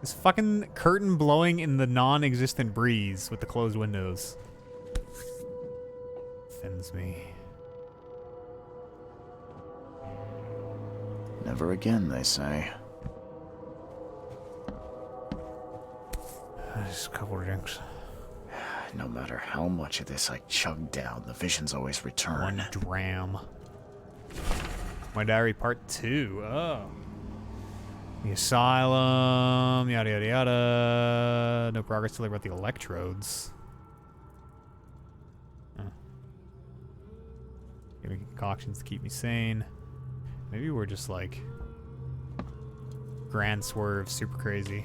This fucking curtain blowing in the non-existent breeze with the closed windows. Offends me. Never again, they say. Just a couple of drinks. No matter how much of this I chug down, the visions always return. 1 dram. My Diary Part 2. Oh. The asylum. Yada, yada, yada. No progress till I brought the electrodes. Giving concoctions to keep me sane. Maybe we're just like grand swerve, super crazy.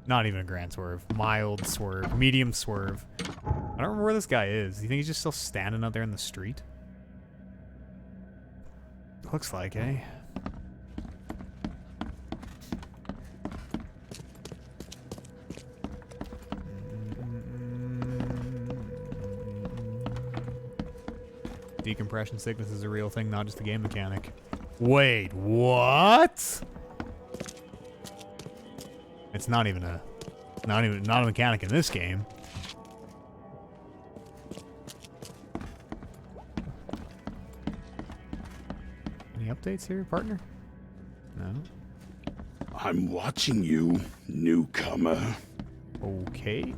Not even a grand swerve. Mild swerve. Medium swerve. I don't remember where this guy is. Do you think he's just still standing out there in the street? Looks like, eh? Decompression sickness is a real thing, not just a game mechanic. Wait, what? It's not even a mechanic in this game. Any updates here, partner? No. I'm watching you, newcomer. Okay.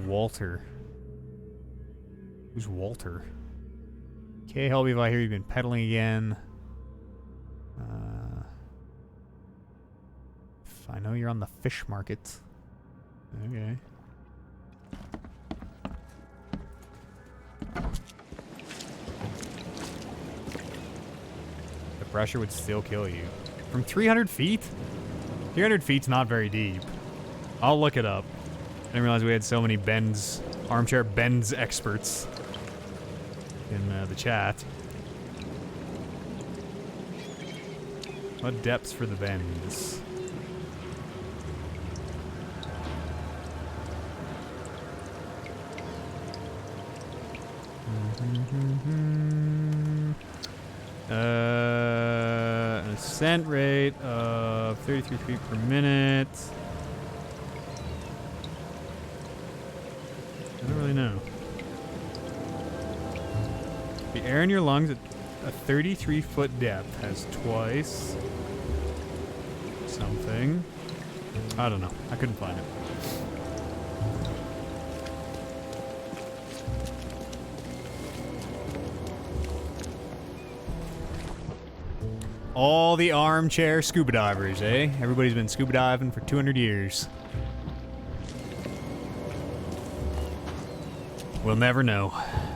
Walter. Who's Walter? Okay, help me if I hear you've been peddling again. I know you're on the fish market. Okay. The pressure would still kill you. From 300 feet? 300 feet's not very deep. I'll look it up. I didn't realize we had so many bends, armchair bends experts in the chat. What depths for the bends? An ascent rate of 33 feet per minute. I don't really know. The air in your lungs at a 33-foot depth has twice something. I don't know. I couldn't find it. All the armchair scuba divers, eh? Everybody's been scuba diving for 200 years. We'll never know.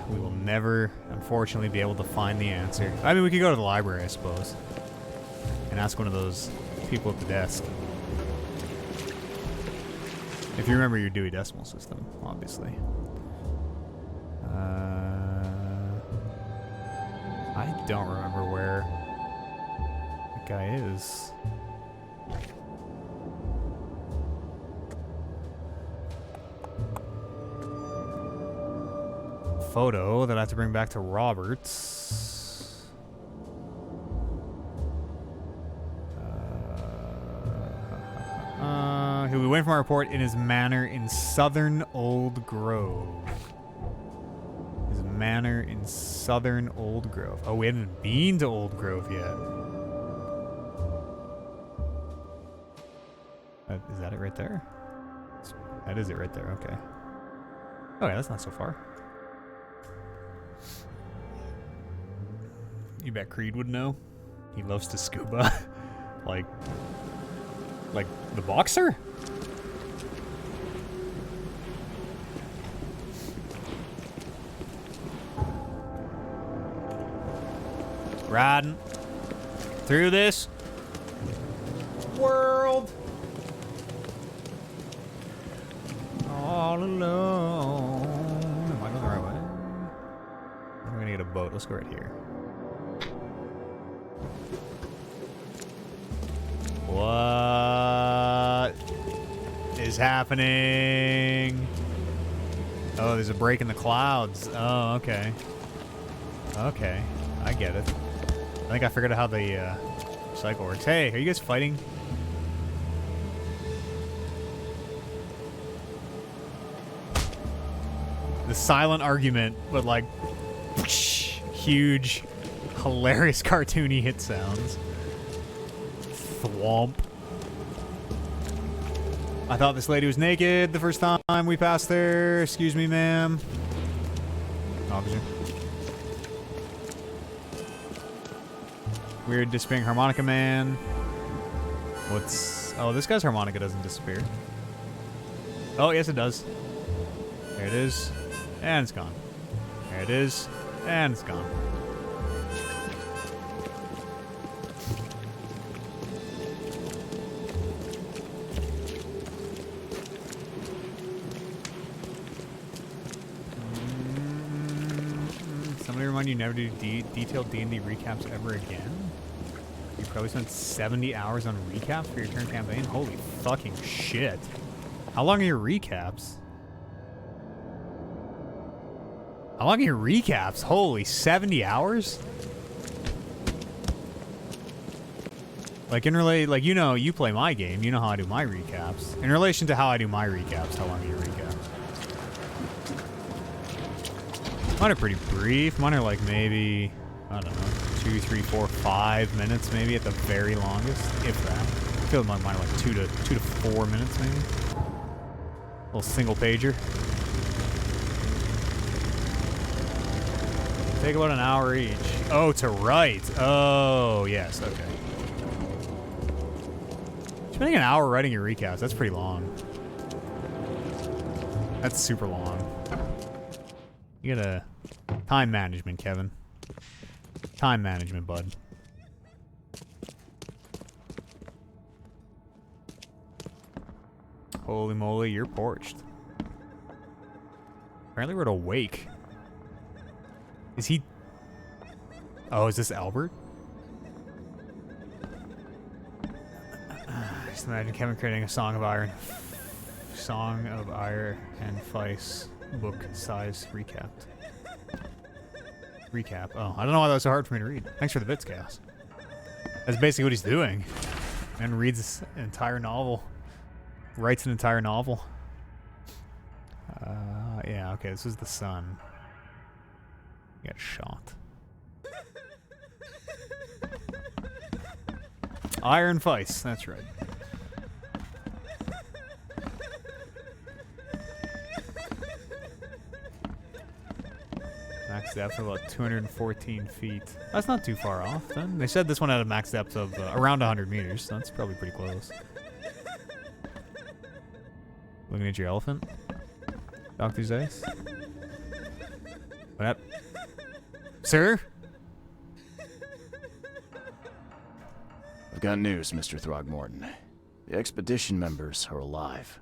We will never, unfortunately, be able to find the answer. I mean, we could go to the library, I suppose, and ask one of those people at the desk. If you remember your Dewey Decimal System, obviously. I don't remember where that guy is. Photo that I have to bring back to Roberts. He'll be waiting for my report in his manor in southern Old Grove. His manor in southern Old Grove. Oh, we haven't been to Old Grove yet. Is that it right there? That is it right there, okay. Oh yeah, that's not so far. You bet Creed would know. He loves to scuba. like the boxer? Riding through this world all alone. Am I going the right way? I'm gonna get a boat. Let's go right here. What is happening? Oh, there's a break in the clouds. Oh, okay. Okay, I get it. I think I figured out how the cycle works. Hey, are you guys fighting? The silent argument, but like huge, hilarious, cartoony hit sounds. Thwomp. I thought this lady was naked the first time we passed there. Excuse me, ma'am. Officer. Weird disappearing harmonica man. What's... Oh, this guy's harmonica doesn't disappear. Oh, yes it does. There it is. And it's gone. There it is. And it's gone. Somebody remind you never to do detailed D&D recaps ever again? You probably spent 70 hours on recaps for your current campaign? Holy fucking shit. How long are your recaps? How long are your recaps? Holy, 70 hours? Like, like, you know, you play my game. You know how I do my recaps. In relation to how I do my recaps, how long are your recaps? Mine are pretty brief. Mine are like maybe, I don't know, 2, 3, 4, 5 minutes maybe at the very longest, if that. I feel like mine are like 2 to 4 minutes maybe. Little single pager. Take about an hour each. Oh, to write. Oh, yes, okay. Spending an hour writing your recaps, that's pretty long. That's super long. You gotta... Time management, Kevin. Time management, bud. Holy moly, you're porched. Apparently we're at a wake. Is he... Oh, is this Albert? Just imagine Kevin creating a Song of Iron and Vice book-size recapped. Recap. Oh, I don't know why that was so hard for me to read. Thanks for the bits, Chaos. That's basically what he's doing. And reads an entire novel. Writes an entire novel. Yeah, okay, this is the sun. He got shot. Iron Vice, that's right. Max depth of about 214 feet. That's not too far off, then. They said this one had a max depth of around 100 meters, so that's probably pretty close. Looking at your elephant? Doctor's Ice? What up? Sir? I've got news, Mr. Throgmorton. The expedition members are alive.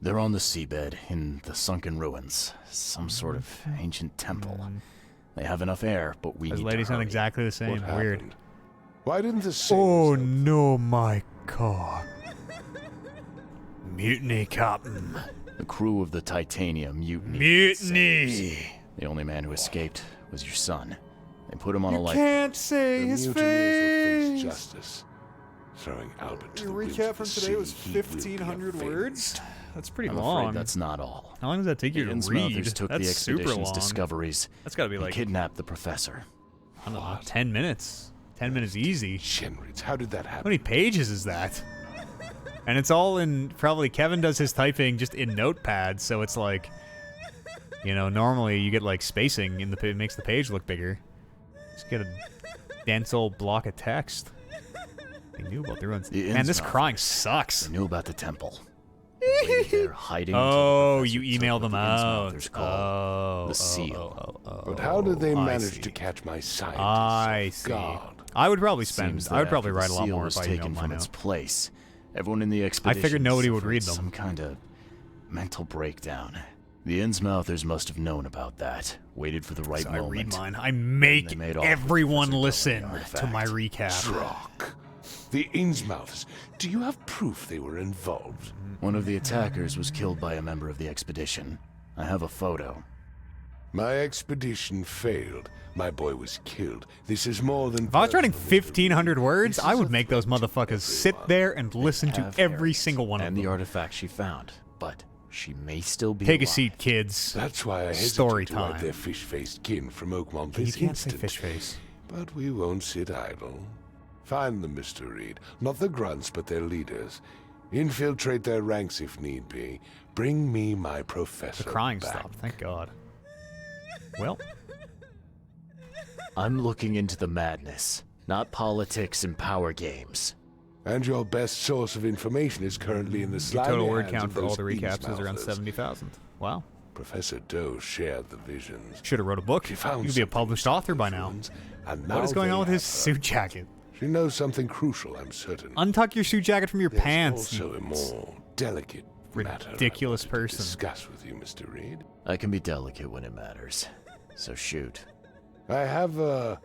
They're on the seabed in the sunken ruins. Some sort of ancient temple. They have enough air, but we need to hurry. Ladies sound exactly the same. What Weird. happened? Why didn't the sailors... Oh no, my God. Mutiny, Captain. The crew of the Titanium mutiny. Mutiny! The only man who escaped was your son. They put him on a life... Can't say The his mutineers will face face. justice. Throwing Albert to Your the winds recap of from the today was sea, he will be 1,500 avenged. words? That's pretty I'm long. afraid that's not all. How long does that take you The to Innsmouthers read? took That's the super expedition's long. discoveries That's gotta be and like, kidnapped the professor. I don't know, 10 minutes. 10 minutes easy. Shenritz, how did that How happen? many pages is that? And it's all in, probably Kevin does his typing just in notepads, so it's like, you know, normally you get like spacing in the, it makes the page look bigger. Just get a dense old block of text. They knew about the ruins. Man, this crying sucks. They knew about the temple. Waited there hiding until the Oh, professor you took emailed what them the out. Innsmouthers call Oh, the seal. But how did they I manage see. to catch my scientists? I see. God. I would probably spend. Seems I would that probably after write a the lot seal more was if I taken emailed from mine its out. place. Everyone in the expedition figured nobody would suffered read them. Some kind of mental breakdown. The Innsmouthers must have known about that. Waited for the right So I moment. read mine. I make they made off with everyone Professor listen Gummy to my artifact. recap. Rock. The Innsmouths. Do you have proof they were involved? One of the attackers was killed by a member of the expedition. I have a photo. My expedition failed. My boy was killed. This is more than... If I was writing personal 1,500 words, This I is would a make those threat to motherfuckers sit everyone. there and listen to Have every Harris single one of and them. the artifact she found, but she may still be Take a alive. seat, kids. That's why I hesitate Story to write time. their fish-faced kin from Oakmont You this can't say instant. fish face. But we won't sit idle. Find them, Mr. Reed. Not the grunts, but their leaders. Infiltrate their ranks if need be. Bring me my professor The crying back. stopped, thank God. Well, I'm looking into the madness, not politics and power games. And your best source of information is currently in the your slimy total word hands count of for all those the recaps is around Innsmouthers. 70,000. Wow. Professor Doe shared the visions. Should have wrote a book. She found You'd be a something published author by now. ruins, and What is now going they on with his have her. suit jacket? She knows something crucial, I'm certain. Untuck your suit jacket from your There's pants. also you a more delicate matter I ridiculous wanted to person. discuss with you, Mr. Reed. I can be delicate when it matters. So shoot. I have a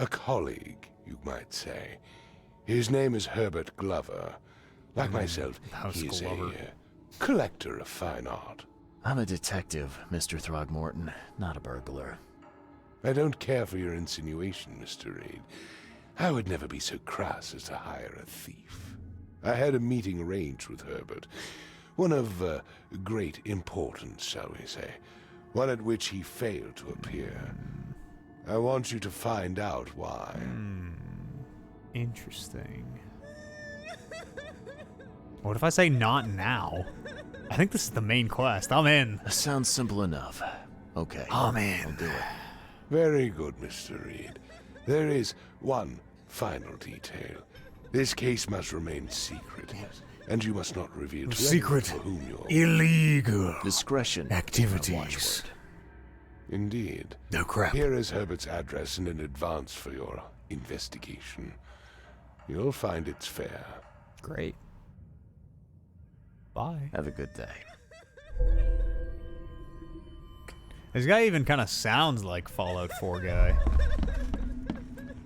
colleague, you might say. His name is Herbert Glover. Like myself, House he is Glover. a collector of fine art. I'm a detective, Mr. Throgmorton, not a burglar. I don't care for your insinuation, Mr. Reed. I would never be so crass as to hire a thief. I had a meeting arranged with Herbert. One of great importance, shall we say. One at which he failed to appear. I want you to find out why. Interesting. What if I say not now? I think this is the main quest. I'm in. That sounds simple enough. Okay. I'm in. I'll do it. Very good, Mr. Reed. There is one final detail. This case must remain secret, and you must not reveal to Secret. anyone for whom you're... Illegal Discretion. activities. Watchword. Indeed. No crap. Here is Herbert's address and an advance for your investigation. You'll find it's fair. Great. Bye. Have a good day. This guy even kind of sounds like Fallout 4 guy.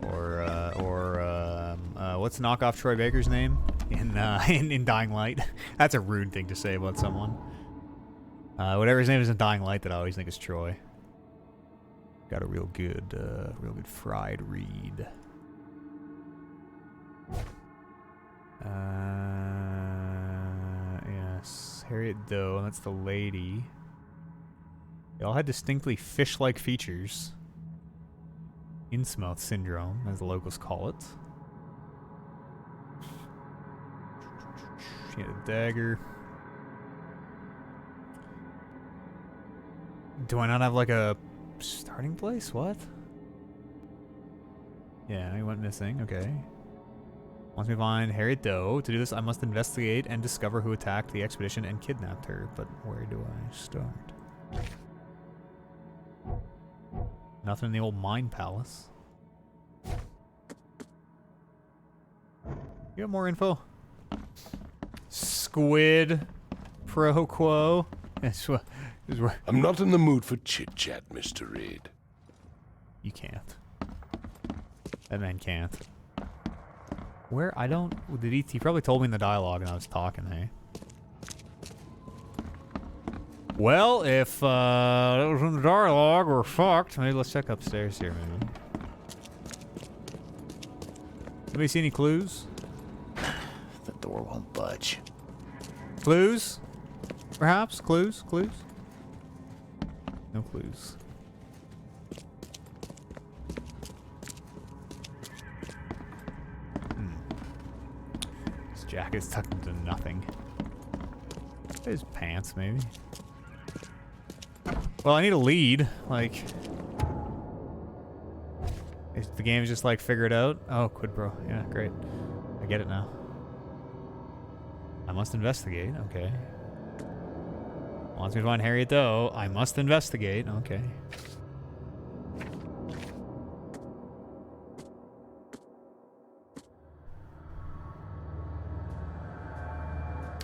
Or what's knockoff Troy Baker's name in Dying Light? That's a rude thing to say about someone. Whatever his name is in Dying Light that I always think is Troy. Got a real good fried read. Yes, Harriet Doe, that's the lady. They all had distinctly fish-like features. Innsmouth syndrome, as the locals call it. She had a dagger. Do I not have like a starting place? What? Yeah, he went missing. Okay. Wants me to find Harriet Doe. To do this, I must investigate and discover who attacked the expedition and kidnapped her. But where do I start? Nothing in the old mine palace. You got more info? Squid pro quo. I'm not in the mood for chit-chat, Mr. Reed. You can't. That man can't. Where? I don't... Did he probably told me in the dialogue and I was talking, hey? Well, if that was in the dialogue, we're fucked. Maybe let's check upstairs here, maybe. Anybody see any clues? The door won't budge. Clues? Perhaps? Clues? Clues? No clues. His jacket's tucked into nothing. His pants, maybe. Well, I need a lead. Like, is the game's just like figure it out? Oh, quid pro. Yeah, great. I get it now. I must investigate. Okay. Wants me to find Harriet Doe. I must investigate. Okay.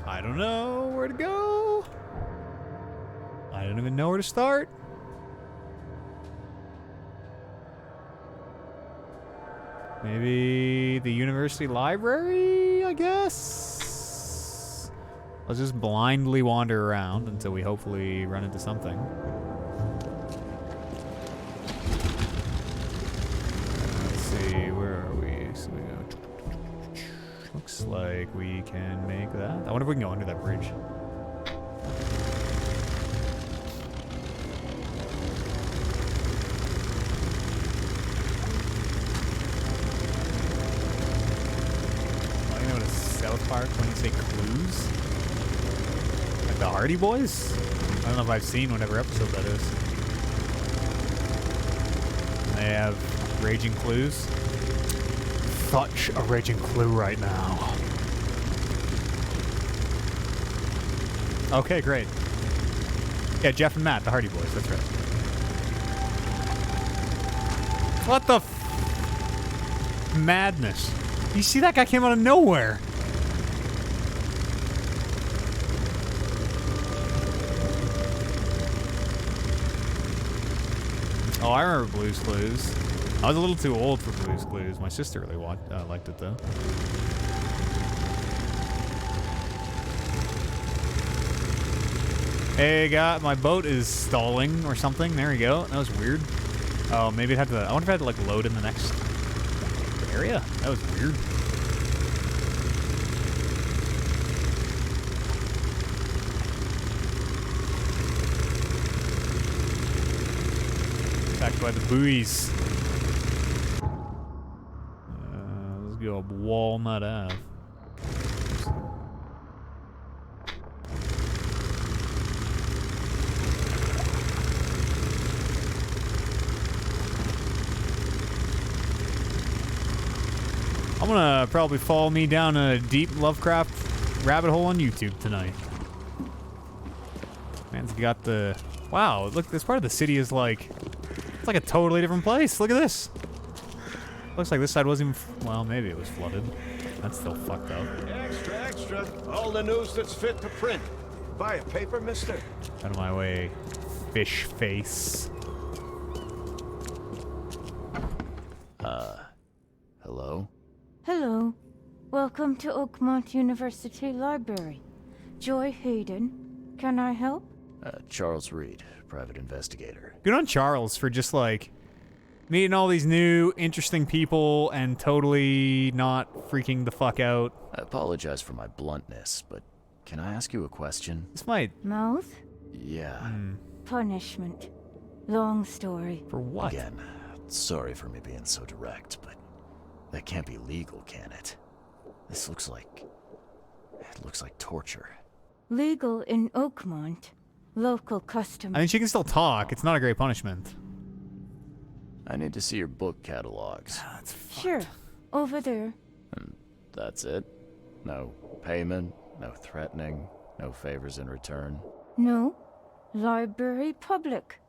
I don't know where to go. I don't even know where to start. Maybe the university library, I guess? Let's just blindly wander around until we hopefully run into something. Looks like we can make that. I wonder if we can go under that bridge. Oh, you know what a South Park when you say clues? Like the Hardy Boys? I don't know if I've seen whatever episode that is. They have raging clues. Such a raging clue right now. Okay, great. Yeah, Jeff and Matt, the Hardy Boys, that's right. What the madness? You see that guy came out of nowhere. Oh, I remember Blue's Clues. I was a little too old for Blue's Clues. My sister really liked it, though. Hey, my boat is stalling or something. There we go. That was weird. Oh, maybe it had to... I wonder if I had to, like, load in the next area. That was weird. Back by the buoys. Let's go up Walnut Ave. I'm gonna probably fall me down a deep Lovecraft rabbit hole on YouTube tonight. Man's got the... Wow, look, this part of the city is like... It's like a totally different place. Look at this. Looks like this side wasn't even... Well, maybe it was flooded. That's still fucked up. Extra, extra. All the news that's fit to print. Buy a paper, mister? Out of my way, fish face. Hello? Hello. Welcome to Oakmont University Library. Joy Hayden. Can I help? Charles Reed, private investigator. Good on Charles for just, like, meeting all these new, interesting people and totally not freaking the fuck out. I apologize for my bluntness, but can I ask you a question? This might... Mouth? Yeah. Punishment. Long story. For what? Again, sorry for me being so direct, but that can't be legal, can it? This looks like... It looks like torture. Legal in Oakmont. Local custom. I mean, she can still talk. It's not a great punishment. I need to see your book catalogs. That's fucked. Sure. Over there. And that's it? No payment, no threatening, no favors in return? No. Library public.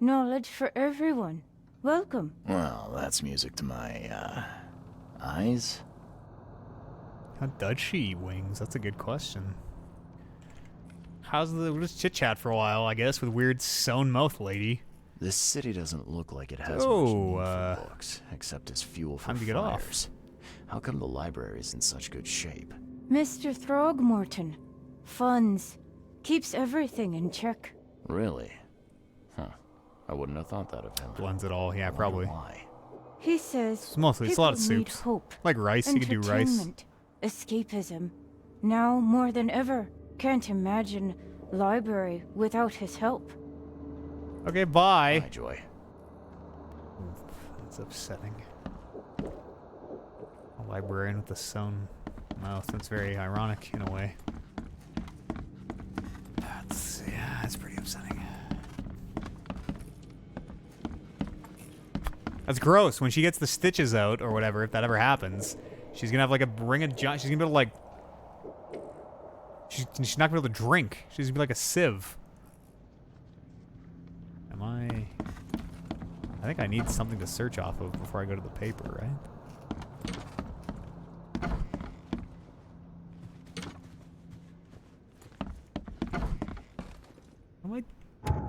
Knowledge for everyone. Welcome. Well, that's music to my, eyes? How does she eat wings? That's a good question. We'll just chit-chat for a while, I guess, with weird sewn mouth lady. This city doesn't look like it has much need for books, except as fuel for time to get fires. How come the library's in such good shape? Mr. Throgmorton. Funds. Keeps everything in check. Really? Huh. I wouldn't have thought that of him. Blends it all, yeah, I wonder probably. why. He says It's mostly, it's a lot of people need soups. hope. Like rice, you could do rice. Entertainment, escapism. Now more than ever, can't imagine library without his help. Okay, bye. Bye, Joy. That's upsetting. A librarian with a sewn mouth. That's very ironic in a way. That's pretty upsetting. That's gross. When she gets the stitches out or whatever, if that ever happens, she's gonna have like a ring of giant. She's gonna be able to like. She's not gonna be able to drink. She's gonna be like a sieve. Am I think I need something to search off of before I go to the paper, right?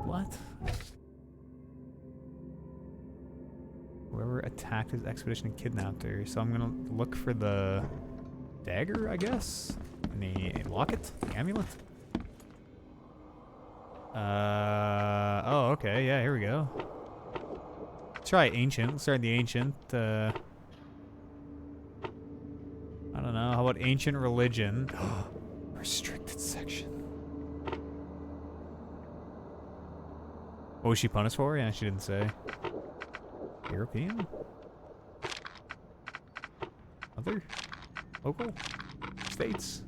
What? Whoever attacked his expedition and kidnapped her. So I'm gonna look for the dagger, I guess? And the locket? The amulet? Oh, okay, yeah, here we go. Let's try ancient. Let's start the ancient. I don't know. How about ancient religion? Restricted section. What was she punished for? Yeah, she didn't say. European? Other? Local? States?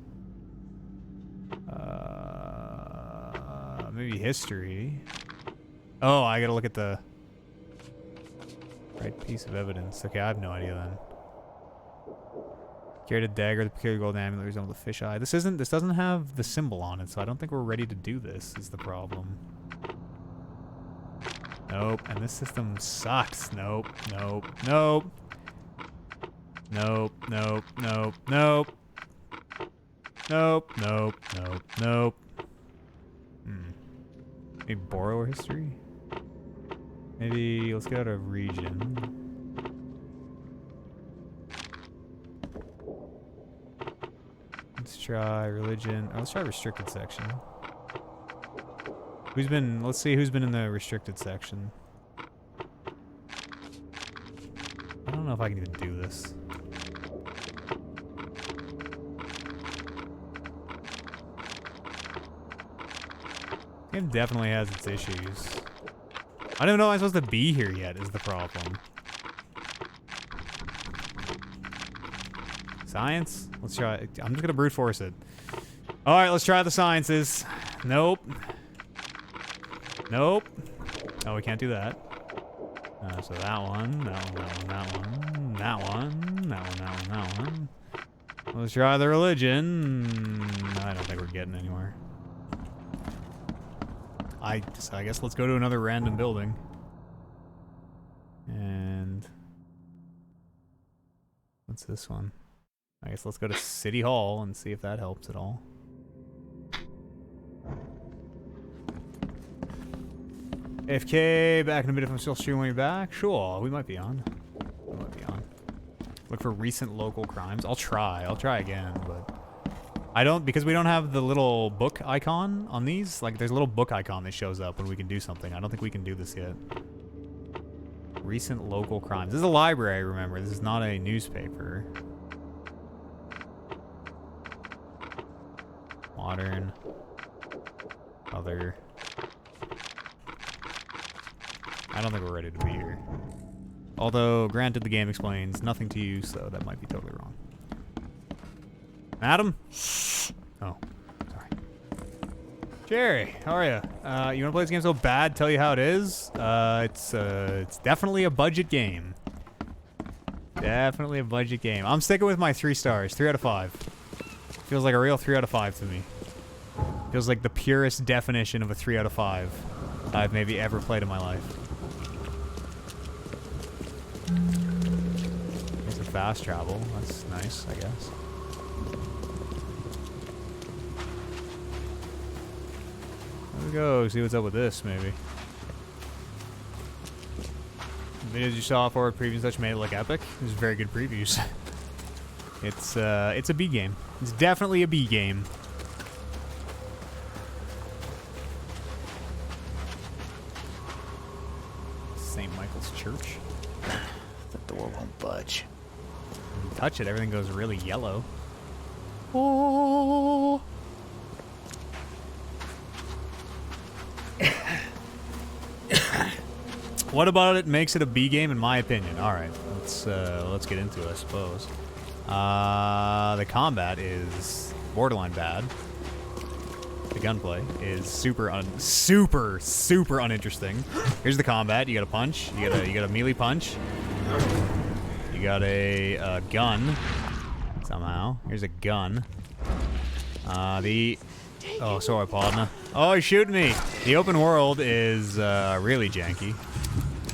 Maybe history. Oh, I gotta look at the right piece of evidence. Okay, I have no idea then. Carried a dagger, the peculiar gold amulet resembles a fish eye. This doesn't have the symbol on it, so I don't think we're ready to do this, is the problem. Nope, and this system sucks. Nope, nope, nope. Nope, nope, nope, nope. Nope, nope, nope, nope. Maybe borrower history? Maybe let's get out of region. Let's try religion. Oh, let's try restricted section. Let's see who's been in the restricted section. I don't know if I can even do this. Game definitely has its issues. I don't know if I'm supposed to be here yet is the problem. Science? Let's try it. I'm just gonna brute force it. Alright, let's try the sciences. Nope. Nope. Oh, we can't do that. So that one, that one, that one, that one, that one, that one, that one, that one. Let's try the religion. I don't think we're getting anywhere. I guess let's go to another random building. And what's this one? I guess let's go to City Hall and see if that helps at all. AFK, back in a bit if I'm still streaming back. Sure, we might be on. We might be on. Look for recent local crimes. I'll try again, but I don't, because we don't have the little book icon on these. Like, there's a little book icon that shows up when we can do something. I don't think we can do this yet. Recent local crimes. This is a library, remember. This is not a newspaper. Modern. Other. I don't think we're ready to be here. Although, granted, the game explains nothing to you, so that might be totally wrong. Madam? Oh, sorry. Jerry, how are you? You wanna play this game so bad? Tell you how it is? It's definitely a budget game. Definitely a budget game. I'm sticking with my 3 stars. 3 out of 5. Feels like a real 3 out of 5 to me. Feels like the purest definition of a 3 out of 5 I've maybe ever played in my life. There's a fast travel. That's nice, I guess. Let's go see what's up with this, maybe. The videos you saw for previews such made it look epic. These are very good previews. It's a B game. It's definitely a B game. St. Michael's Church. The door won't budge. When you touch it, everything goes really yellow. Oh. What about it makes it a B game, in my opinion? All right, let's get into it, I suppose. The combat is borderline bad. The gunplay is super uninteresting. Here's the combat. You got a punch. You got a melee punch. You got a gun. Somehow, here's a gun. Oh, sorry, partner. Oh, he's shooting me. The open world is really janky.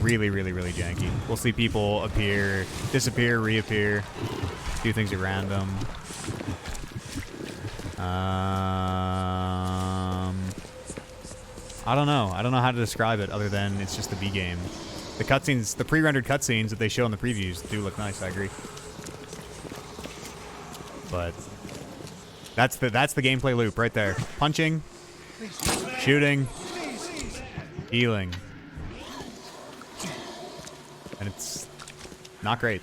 Really janky. We'll see people appear, disappear, reappear, do things at random. I don't know. I don't know how to describe it other than it's just a B game. The cutscenes, the pre-rendered cutscenes that they show in the previews do look nice, I agree. But that's the gameplay loop right there. Punching, shooting, healing. And it's not great.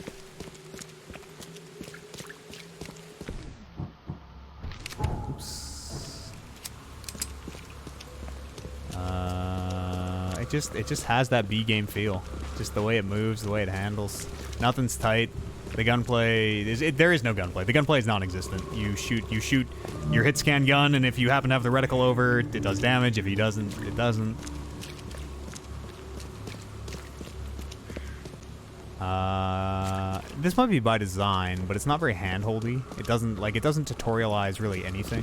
just has that B game feel. Just the way it moves, the way it handles. Nothing's tight. The gunplay there is no gunplay. The gunplay is non-existent. You shoot your hit scan gun, and if you happen to have the reticle over, it does damage. If he doesn't, it doesn't. This might be by design, but it's not very hand-holdy. It doesn't tutorialize really anything.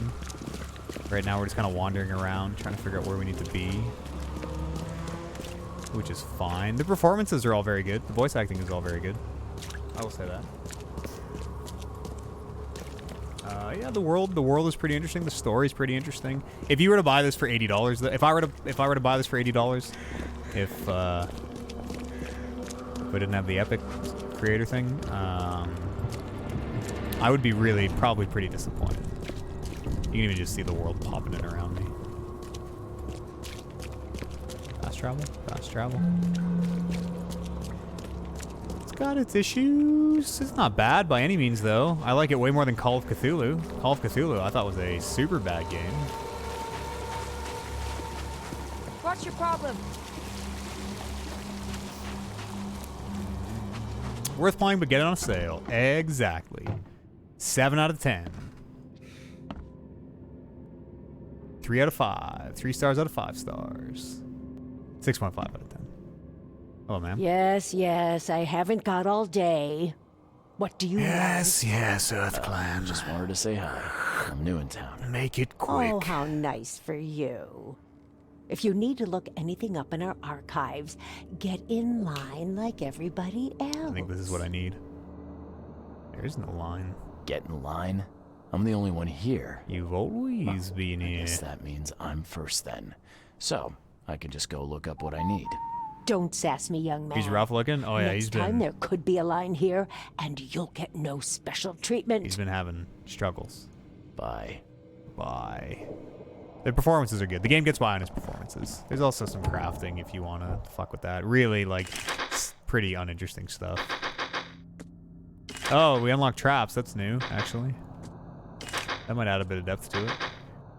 Right now we're just kind of wandering around, trying to figure out where we need to be. Which is fine. The performances are all very good. The voice acting is all very good. I will say that. Yeah, the world is pretty interesting. The story is pretty interesting. If you were to buy this for $80, if I were to buy this for $80, if we didn't have the Epic creator thing, I would be probably pretty disappointed. You can even just see the world popping in around me. Fast travel, fast travel. It's got its issues. It's not bad by any means, though. I like it way more than Call of Cthulhu. Call of Cthulhu I thought was a super bad game. What's your problem? Worth playing, but get it on sale. Exactly. 7 out of 10. 3 out of 5. 3 stars out of 5 stars. 6.5 out of 10. Hello, ma'am. Yes, yes, I haven't got all day. What do you want? Yes, Earth Clan. Just wanted to say hi. I'm new in town. Make it quick. Oh, how nice for you. If you need to look anything up in our archives, get in line like everybody else. I think this is what I need. There is no line. Get in line? I'm the only one here. You've always been I here. guess that means I'm first then. So, I can just go look up what I need. Don't sass me, young man. He's rough looking? Oh, yeah, Next he's time been... there could be a line here, and you'll get no special treatment. He's been having struggles. Bye. Bye. The performances are good. The game gets by on its performances. There's also some crafting if you want to fuck with that. Really, like, pretty uninteresting stuff. Oh, we unlocked traps. That's new, actually. That might add a bit of depth to it.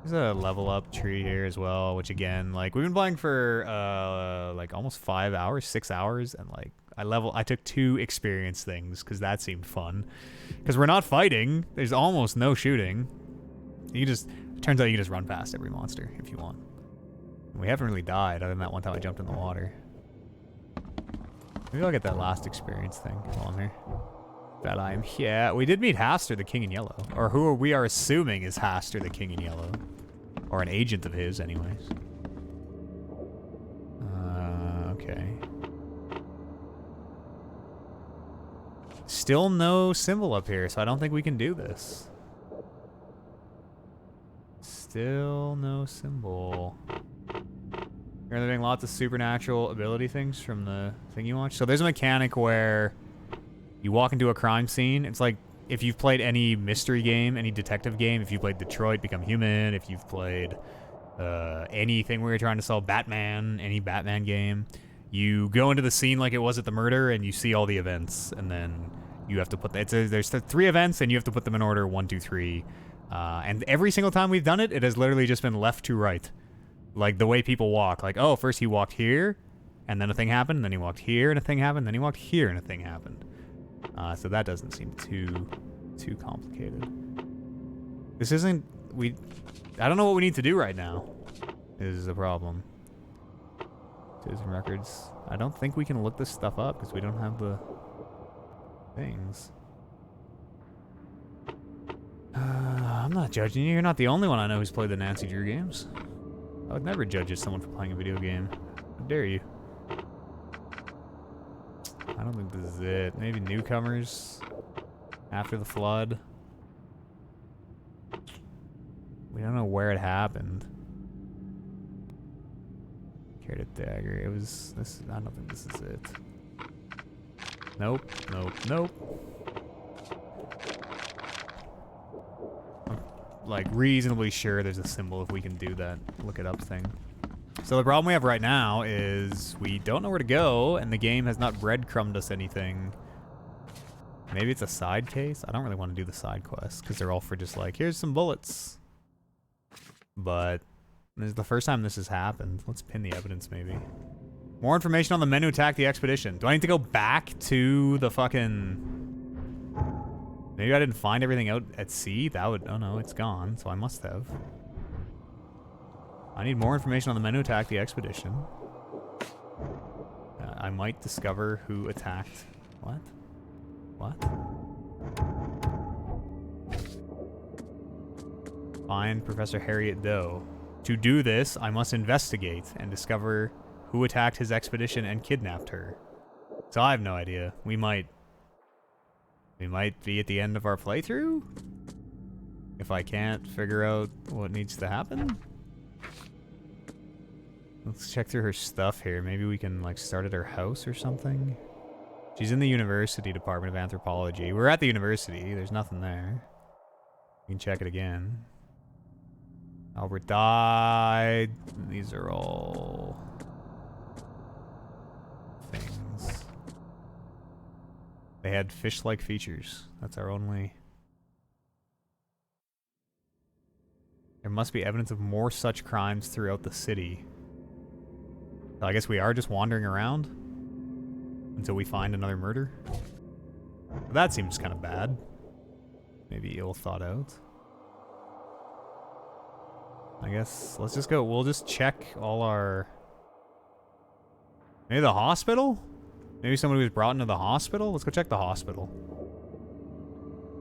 There's a level up tree here as well, which again, like, we've been playing for, like, almost 5 hours, 6 hours, and, like, I took 2 experience things, because that seemed fun. Because we're not fighting. There's almost no shooting. You just... Turns out you can just run past every monster if you want. We haven't really died other than that one time I jumped in the water. Maybe I'll get that last experience thing while I'm here. That I am here. We did meet Haster, the King in Yellow. Or who we are assuming is Haster, the King in Yellow. Or an agent of his, anyways. Okay. Still no symbol up here, so I don't think we can do this. Still no symbol. You're learning lots of supernatural ability things from the thing you watched. So there's a mechanic where you walk into a crime scene. It's like if you've played any mystery game, any detective game, if you played Detroit Become Human, if you've played anything where you're trying to solve Batman, any Batman game, you go into the scene like it was at the murder and you see all the events, and then you have to put there's 3 events and you have to put them in order 1, 2, 3. And every single time we've done it, it has literally just been left to right. Like the way people walk. Like, oh, first he walked here, and then a thing happened, and then he walked here, and a thing happened, then he walked here, and a thing happened. So that doesn't seem too complicated. This isn't... I don't know what we need to do right now, is the problem. Citizen records. I don't think we can look this stuff up, because we don't have the things. I'm not judging you. You're not the only one I know who's played the Nancy Drew games. I would never judge someone for playing a video game. How dare you? I don't think this is it. Maybe newcomers after the flood. We don't know where it happened. Carrot a dagger. It was this. I don't think this is it. Nope. Nope. Nope. Like reasonably sure there's a symbol if we can do that look it up thing. So the problem we have right now is we don't know where to go, and the game has not breadcrumbed us anything. Maybe it's a side case? I don't really want to do the side quests because they're all for just like, here's some bullets. But this is the first time this has happened. Let's pin the evidence maybe. More information on the men who attacked the expedition. Do I need to go back to the fucking... Maybe I didn't find everything out at sea? That would... Oh no, it's gone, so I must have. I need more information on the men who attacked the expedition. I might discover who attacked... What? What? Find Professor Harriet Doe. To do this, I must investigate and discover who attacked his expedition and kidnapped her. So I have no idea. We might be at the end of our playthrough? If I can't figure out what needs to happen? Let's check through her stuff here. Maybe we can, like, start at her house or something? She's in the university department of anthropology. We're at the university. There's nothing there. We can check it again. Albert died. These are all... things. They had fish-like features. That's our only... There must be evidence of more such crimes throughout the city. So I guess we are just wandering around until we find another murder. But that seems kind of bad. Maybe ill thought out. I guess let's just go. We'll just check all our... Maybe the hospital? Maybe somebody was brought into the hospital? Let's go check the hospital.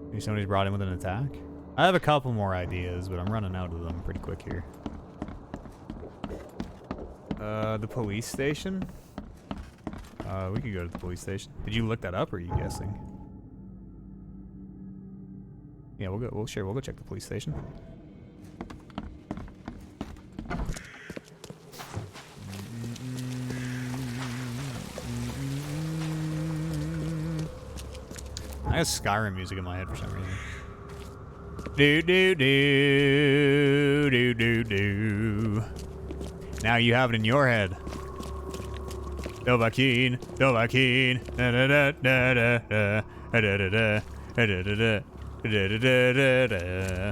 Maybe somebody's brought in with an attack? I have a couple more ideas, but I'm running out of them pretty quick here. The police station? We could go to the police station. Did you look that up, or are you guessing? Yeah, we'll go. We'll go check the police station. I have Skyrim music in my head for some reason. Do do do do do do. Now you have it in your head. Dovahkiin, Dovahkiin, da da da da da da da da da da da da.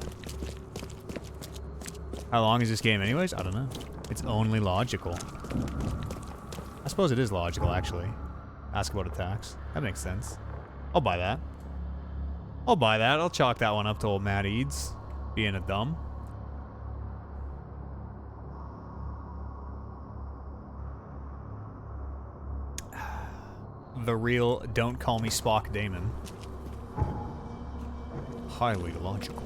How long is this game, anyways? I don't know. It's only logical. I suppose it is logical, actually. Ask about attacks. That makes sense. I'll buy that. I'll buy that. I'll chalk that one up to old Matt Eads being a dumb. The real Don't Call Me Spock Damon. Highly logical.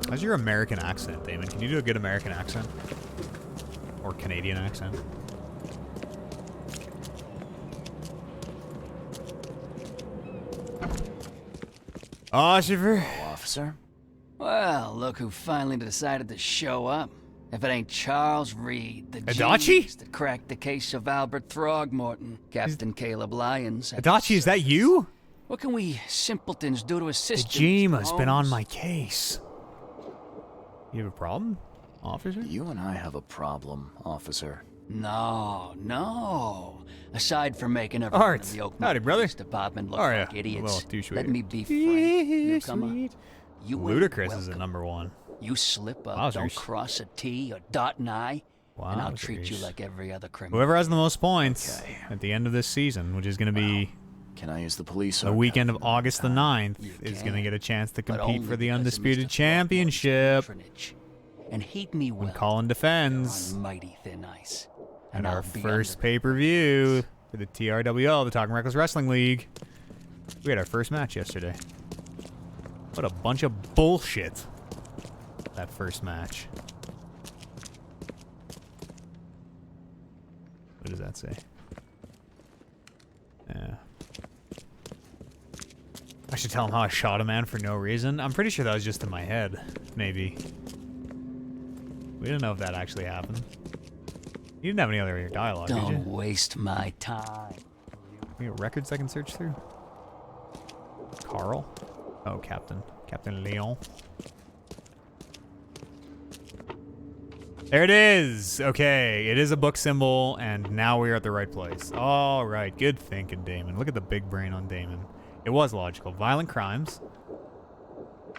How's your American accent, Damon? Can you do a good American accent? Or Canadian accent? Shiver. Officer? Well, look who finally decided to show up. If it ain't Charles Reed, the Adachi? genius that cracked the case of Albert Throgmorton, Captain Caleb Lyons. Adachi, is that you? What can we simpletons do to assist The you, Mr. Jima's been on Holmes? my case. You have a problem, officer? You and I have a problem, officer. No. Aside from making everyone Art. in the Oakmont Howdy, brother. Police Department look Oh, like yeah. idiots, Well, douche let waiter. me be frank, newcomer. Sweet. You ain't Ludicrous is at welcome. #1. You slip up, Wowzers. don't cross a T or dot an I, and I'll Wowzers. treat you like every other criminal. Whoever has the most points Okay. at the end of this season, which is going to be Can I use the police? the archive weekend of for that? August the 9th, You is can, going to get a chance to but compete only for the because of Undisputed Mr. Championship. Throgmorton's patronage. And heed me well. When Colin You're defends. on mighty thin ice. And I'll our be first under- pay-per-view for the TRWL, the Talking Reckless Wrestling League. We had our first match yesterday. What a bunch of bullshit. That first match. What does that say? Yeah. I should tell him how I shot a man for no reason. I'm pretty sure that was just in my head. Maybe. We didn't know if that actually happened. You didn't have any other dialogue, did you? Don't waste my time. We got records I can search through? Carl? Oh, Captain. Captain Leon. There it is! Okay, it is a book symbol, and now we are at the right place. All right, good thinking, Damon. Look at the big brain on Damon. It was logical. Violent crimes.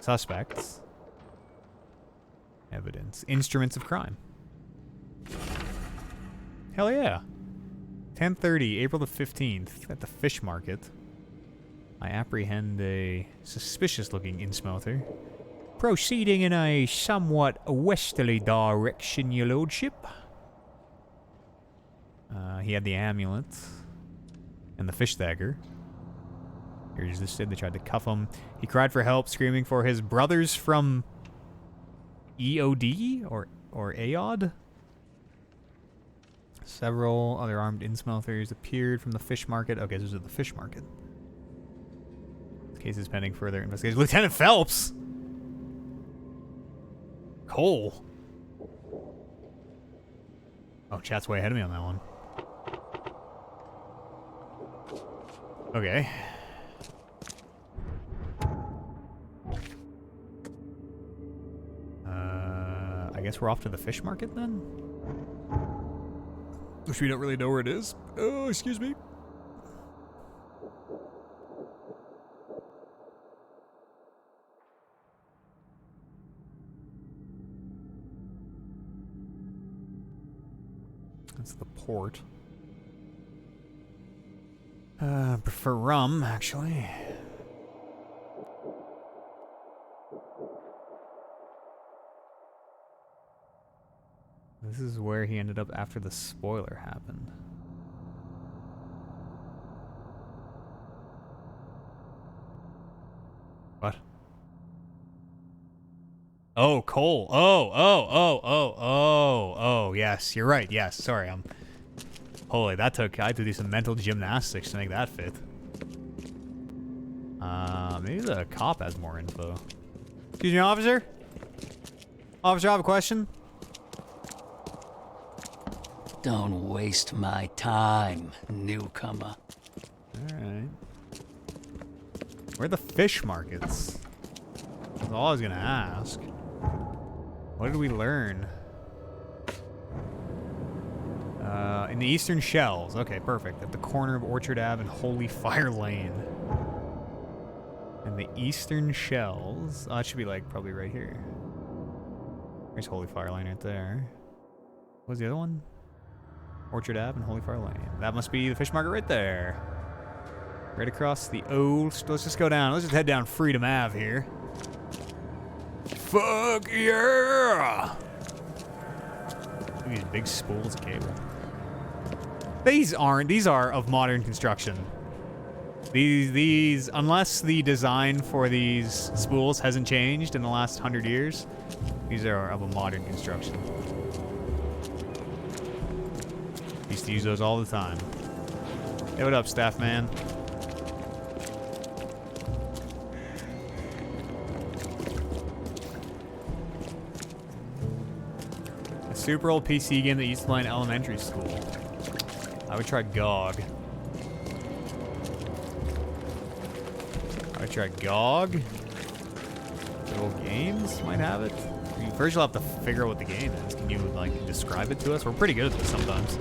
Suspects. Evidence. Instruments of crime. Hell yeah. 10:30, April the 15th, at the fish market. I apprehend a suspicious-looking insmelter. Proceeding in a somewhat westerly direction, your lordship. He had the amulet and the fish dagger. He resisted. They tried to cuff him. He cried for help, screaming for his brothers from EOD or AOD. Several other armed insmelters appeared from the fish market. Okay, this is the fish market. This case is pending further investigation. Lieutenant Phelps! Cole. Oh, chat's way ahead of me on that one. Okay. I guess we're off to the fish market then? Which we don't really know where it is. Oh, excuse me. That's the port. Prefer rum, actually. This is where he ended up after the spoiler happened. What? Oh, Cole. Oh, yes, you're right. Yes, sorry, holy, that took, I had to do some mental gymnastics to make that fit. Maybe the cop has more info. Excuse me, officer? Officer, I have a question. Don't waste my time, newcomer. Alright. Where are the fish markets? That's all I was gonna ask. What did we learn? In the Eastern Shells. Okay, perfect. At the corner of Orchard Ave and Holy Fire Lane. In the Eastern Shells. Oh, it should be like probably right here. There's Holy Fire Lane right there. What was the other one? Orchard Ave and Holy Fire Lane. That must be the fish market right there. Right across the old... Let's just go down. Let's just head down Freedom Ave here. Fuck yeah! Look at these big spools of cable. These are of modern construction. These, unless the design for these spools hasn't changed in the last 100 years, these are of a modern construction. Used to use those all the time. Hey, what up, staff man? A super old PC game that used to play in elementary school. I would try GOG. I would try GOG. Good old games might have it. I mean, first you'll have to figure out what the game is. Can you, like, describe it to us? We're pretty good at this sometimes.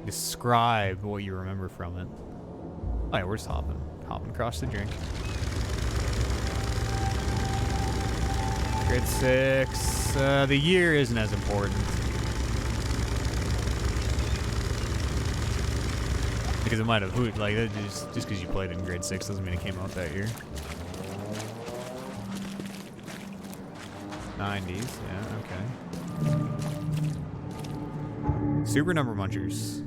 Describe what you remember from it. Oh yeah, we're just hopping across the drink. Grade 6. The year isn't as important. Because it might have, like, just because you played it in grade 6 doesn't mean it came out that year. 90s, yeah, okay. Super Number Munchers.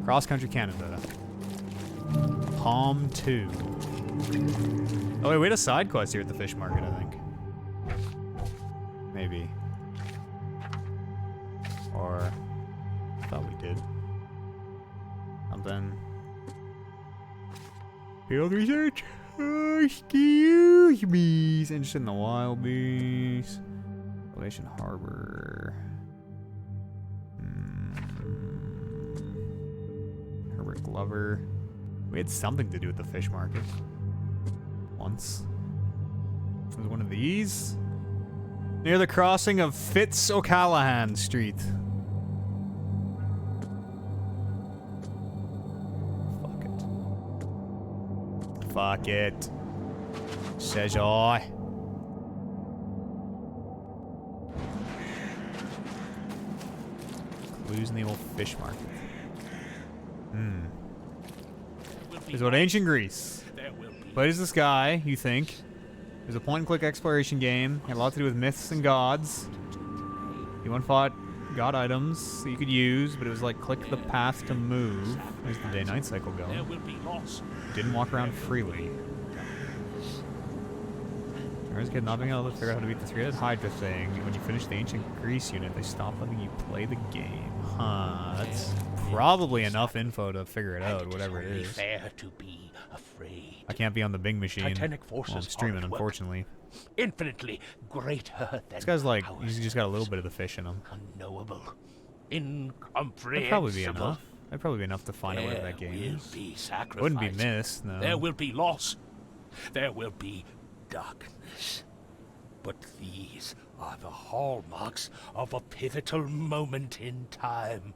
Cross Country Canada. Palm 2. Oh wait, we had a side quest here at the fish market, I think. Maybe. Or I thought we did. Something. Field research? Oh, excuse me. Interested in the wild bees. Relation Harbor. Herbert Glover. We had something to do with the fish market. Once. It was one of these. Near the crossing of Fitz O'Callahan Street. Fuck it. Says I. Clues in the old fish market. Is what ancient Greece. Played as this guy, you think. It was a point-and-click exploration game. Had a lot to do with myths and gods. You fought god items that you could use, but it was like click the path to move. There's the day-night cycle go. Didn't walk around freely. There's a kid not being able to figure out how to beat the three-headed Hydra thing. When you finish the ancient Greece unit, they stop letting you play the game. Huh, that's probably enough info to figure it out, whatever it is. Fair to be afraid. I can't be on the Bing machine. Titanic forces while I'm streaming, are at work. unfortunately. Infinitely greater than This guy's like, ours. he's just got a little bit of the fish in him. Unknowable. That'd probably be Incomprehensible. enough. That'd probably be enough to find out whatever that game There will is. be sacrifice. It wouldn't be missed, no. There will be loss. There will be darkness. But these are the hallmarks of a pivotal moment in time.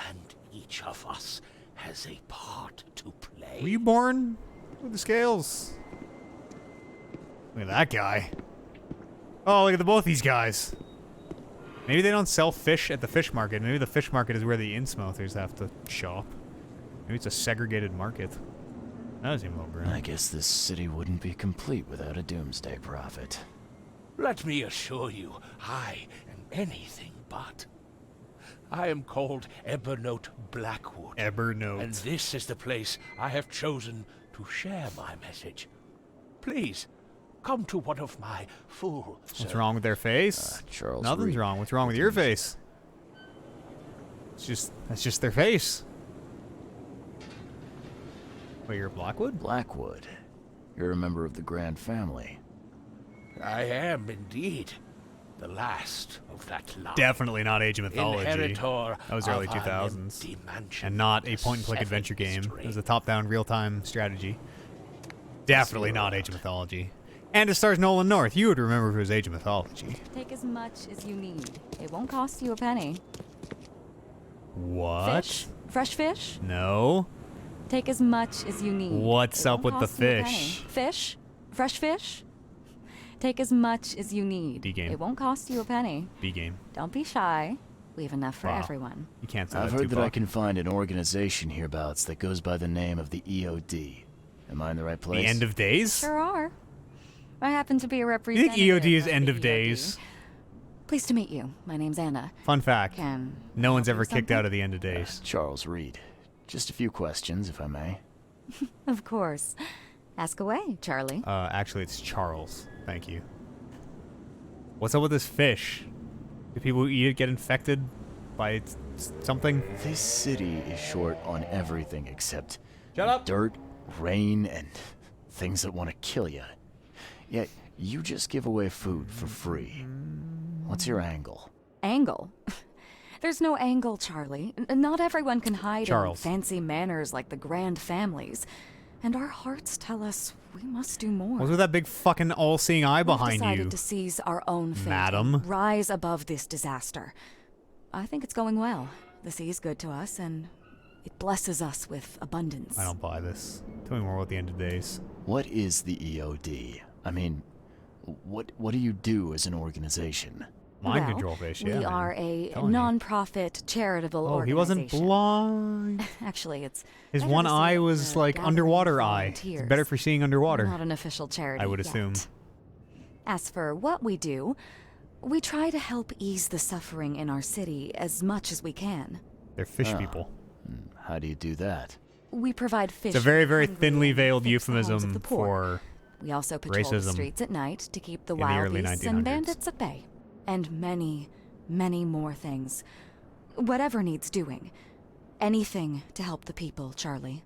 And each of us has a part to play. Were you born with the scales? Look at that guy. Oh, look at both these guys. Maybe they don't sell fish at the fish market. Maybe the fish market is where the Innsmouthers have to shop. Maybe it's a segregated market. That doesn't even look grim. I guess this city wouldn't be complete without a doomsday prophet. Let me assure you, I am anything but. I am called Ebernote Blackwood. Ebernote. And this is the place I have chosen to share my message. Please, come to one of my full What's wrong with their face? Charles Nothing's Reed. wrong. What's wrong with your face? That's just their face. Wait, you're Blackwood? Blackwood. You're a member of the Grand Family. I am indeed the last of that line. Definitely not Age of Mythology. Inheritor That was early of an 2000s. empty mansion And not a with point-and-click 7 adventure game. It strings. was a top-down, real-time strategy. Definitely not Age of Mythology. And it stars Nolan North. You would remember if it was Age of Mythology. Take as much as you need. It won't cost you a penny. What? Fish? Fresh fish? No. Take as much as you need. What's It up won't with the cost you a penny. fish? Fish? Fresh fish? Take as much as you need. B game. It won't cost you a penny. B game. Don't be shy. We have enough for Wow. everyone. You can't say I've that heard that I Tupac. can find an organization hereabouts that goes by the name of the EOD. Am I in the right place? The End of Days? Sure are. I happen to be a You representative. think EOD is of End the of Days? Pleased to meet you. My name's Anna. Fun fact. Can No one's I do ever kicked something? out of the End of Days. Charles Reed. Just a few questions, if I may. Of course. Ask away, Charlie. Actually, it's Charles. Thank you. What's up with this fish? Do people who eat it get infected by something? This city is short on everything except Shut up. dirt, rain, and things that want to kill you. Yet you just give away food for free. What's your angle? Angle? There's no angle, Charlie. Not everyone can hide in Charles. fancy manners like the grand families. And our hearts tell us we must do more. What's with that big fucking all-seeing eye We've behind decided you? to seize our own fate Madam? and rise above this disaster. I think it's going well. The sea is good to us, and it blesses us with abundance. I don't buy this. Tell me more about the End of Days. What is the EOD? I mean, what do you do as an organization? Mind Well, control fish, yeah. We man. are a Telling you. non-profit charitable Oh, he wasn't organization. blind. Actually, it's His better one to say eye that was we're like gathering underwater eye. It's volunteers. better for seeing underwater. Not an official charity I would yet. assume. As for what we do, we try to help ease the suffering in our city as much as we can. They're fish Ah. people. How do you do that? We provide fish. It's a very, very hungry thinly and veiled fix the homes of euphemism the poor. for We also patrol the racism streets at night to keep the in the wild early beasts 1900s. and bandits at bay. And many, many more things. Whatever needs doing. Anything to help the people, Charlie.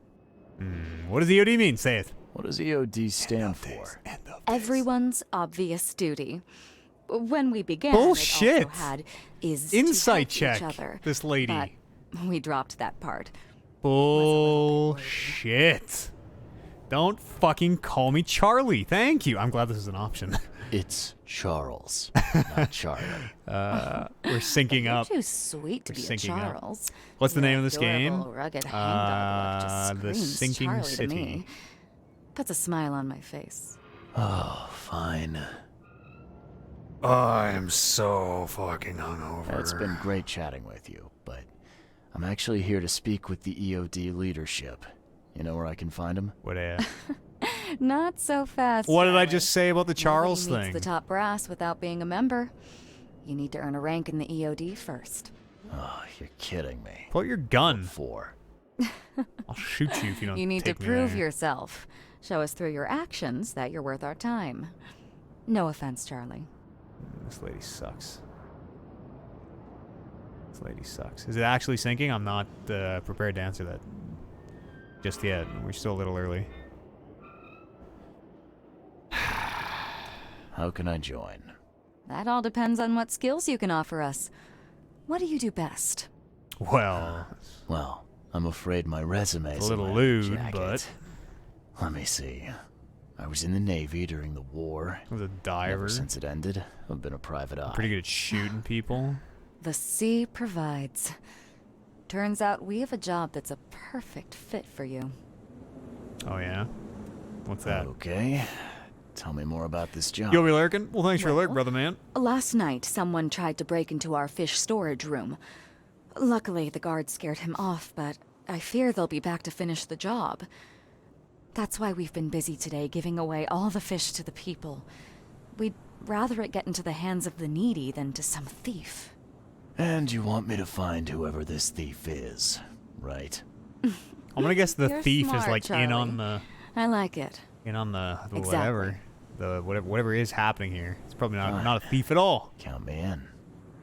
What does EOD mean? Say it. What does EOD stand for? Everyone's obvious duty. When we began, Bullshit. it also had is Insight to help check. each other. This lady. But we dropped that part. Bullshit. Don't fucking call me Charlie. Thank you. I'm glad this is an option. It's Charles, not Charlie. We're syncing You're up. too sweet to We're be a syncing up. Charles. What's the Your name of this game? adorable, rugged hangdog look just The screams Sinking Charlie to City. me. Puts a smile on my face. Oh, fine. I'm so fucking hungover. It's been great chatting with you, but I'm actually here to speak with the EOD leadership. You know where I can find them? What Not so fast. What did I Charlie. just say about the Charles Nobody thing? meets the top brass without being a member. You need to earn a rank in the EOD first. Oh, you're kidding me. Pull out your gun. For? I'll shoot you if you don't You need to take me prove there. yourself. Show us through your actions that you're worth our time. No offense, Charlie. This lady sucks. This lady sucks. Is it actually sinking? I'm not prepared to answer that just yet. We're still a little early. How can I join? That all depends on what skills you can offer us. What do you do best? Well, I'm afraid my resume a is little in my lewd, jacket. but Let me see. I was in the Navy during the war. I was a diver. Ever since it ended, I've been a private eye. Pretty good at shooting people. The sea provides. Turns out we have a job that's a perfect fit for you. Oh yeah? What's that? Okay. Tell me more about this job. You'll be lurking? Well, thanks for your lurk, brother man. Last night, someone tried to break into our fish storage room. Luckily, the guards scared him off, but I fear they'll be back to finish the job. That's why we've been busy today giving away all the fish to the people. We'd rather it get into the hands of the needy than to some thief. And you want me to find whoever this thief is, right? I'm gonna guess the You're thief is smart, like in on Charlie. the I like it. whatever. Exactly. The whatever is happening here. It's probably not a thief at all. Count me in.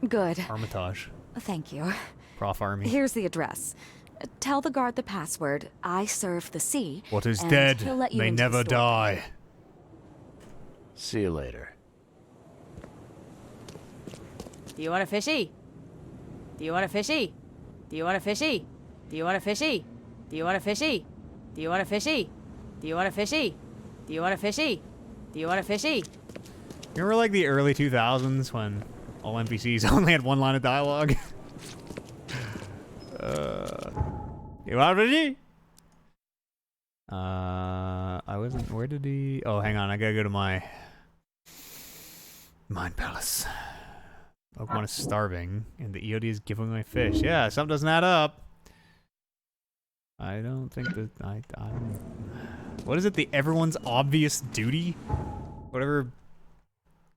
Good. Armitage. Thank you. Prof Army. Here's the address. Tell the guard the password. I serve the sea. What is and dead he'll let you may into the never store. die. See you later. Do you want a fishy? Do you want a fishy? Do you want a fishy? Do you want a fishy? Do you want a fishy? Do you want a fishy? Do you want a fishy? Do you want a fishy? Do you want a fishy? Remember like the early 2000s when all NPCs only had one line of dialogue? You want a fishy? I wasn't. Where did he? Oh, hang on. I gotta go to my Mind Palace. Oakmont is starving, and the EOD is giving away fish. Yeah, something doesn't add up. I don't think that I don't. What is it? The everyone's obvious duty? Whatever.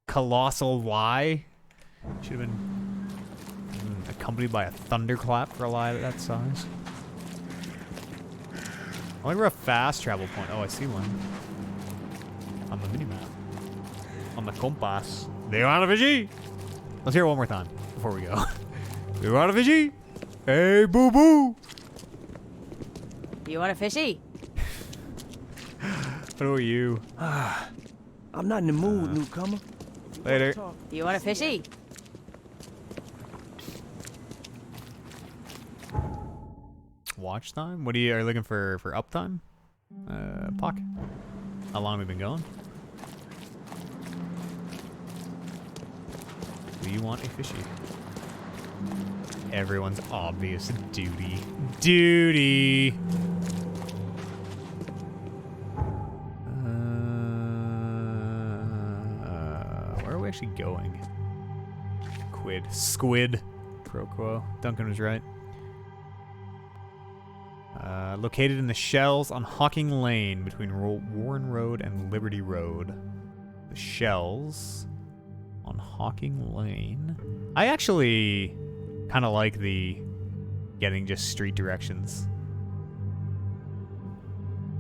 Colossal lie. Should have been accompanied by a thunderclap for a lie that size. I think we're a fast travel point. Oh, I see one. On the minimap. On the compass. Do you want a fishy? Let's hear it one more time before we go. Do you want a fishy? Hey, boo boo. Do you want a fishy? What are you? I'm not in the mood, newcomer. Later. Do you want a fishy? Watch time? What are you looking for uptime? Puck. How long have we been going? Do you want a fishy? Everyone's obvious duty. Duty! Where are we actually going? Squid. Pro quo. Duncan was right. Located in the Shells on Hawking Lane between Warren Road and Liberty Road. The Shells on Hawking Lane. I actually kind of like the getting just street directions.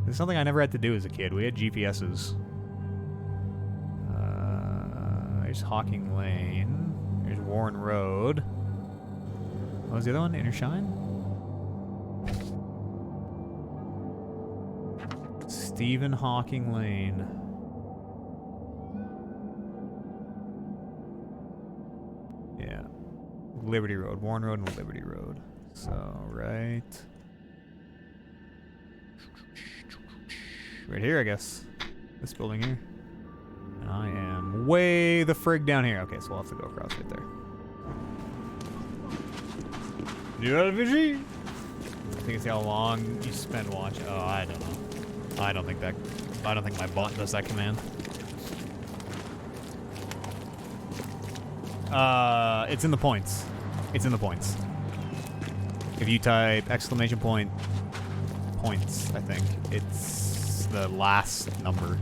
It's something I never had to do as a kid. We had GPSs. There's Hawking Lane. There's Warren Road. What was the other one? Innershine? Stephen Hawking Lane. Yeah. Liberty Road. Warren Road and Liberty Road. So, right. Right here, I guess. This building here. And I am way the frig down here. Okay, so we'll have to go across right there. You got a fishy? I think it's how long you spend watching. Oh, I don't know. I don't think my bot does that command. It's in the points. It's in the points. If you type exclamation point points, I think it's the last number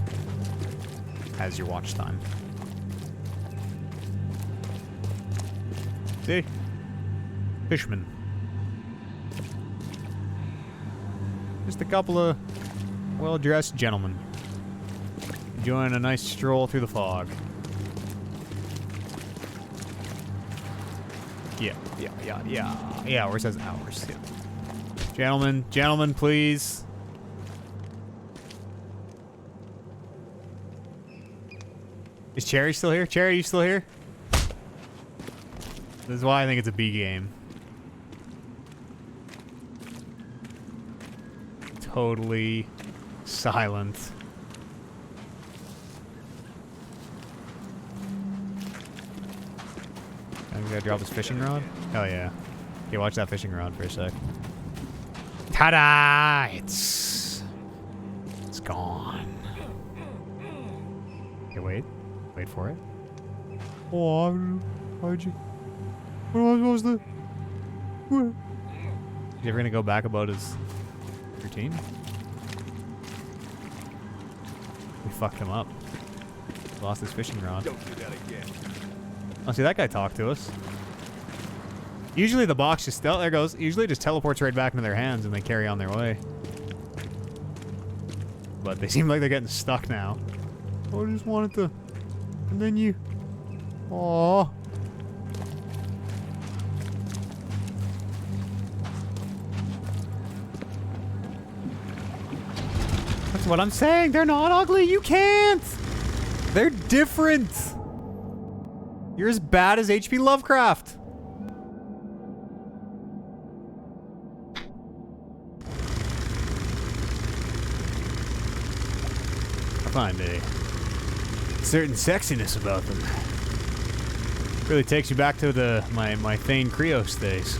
as your watch time. See? Fisherman. Just a couple of well-dressed gentlemen enjoying a nice stroll through the fog. Yeah, where it says hours. Yeah. Gentlemen, please. Is Cherry still here? Cherry, you still here? This is why I think it's a B game. Totally silent. I'm gonna drop his fishing rod? Hell yeah. Okay, watch that fishing rod for a sec. Ta-da! It's gone. Okay, wait for it. Oh, how'd you? What am I supposed to? What? Is he ever gonna go back about his routine? We fucked him up. Lost his fishing rod. Don't do that again. Oh, see, that guy talked to us. Usually the box just, oh, there it goes. Usually it just teleports right back into their hands and they carry on their way. But they seem like they're getting stuck now. Oh, I just wanted to, and then you, aww. That's what I'm saying. They're not ugly. You can't. They're different. You're as bad as H.P. Lovecraft. I find a certain sexiness about them. Really takes you back to my Thane Krios days.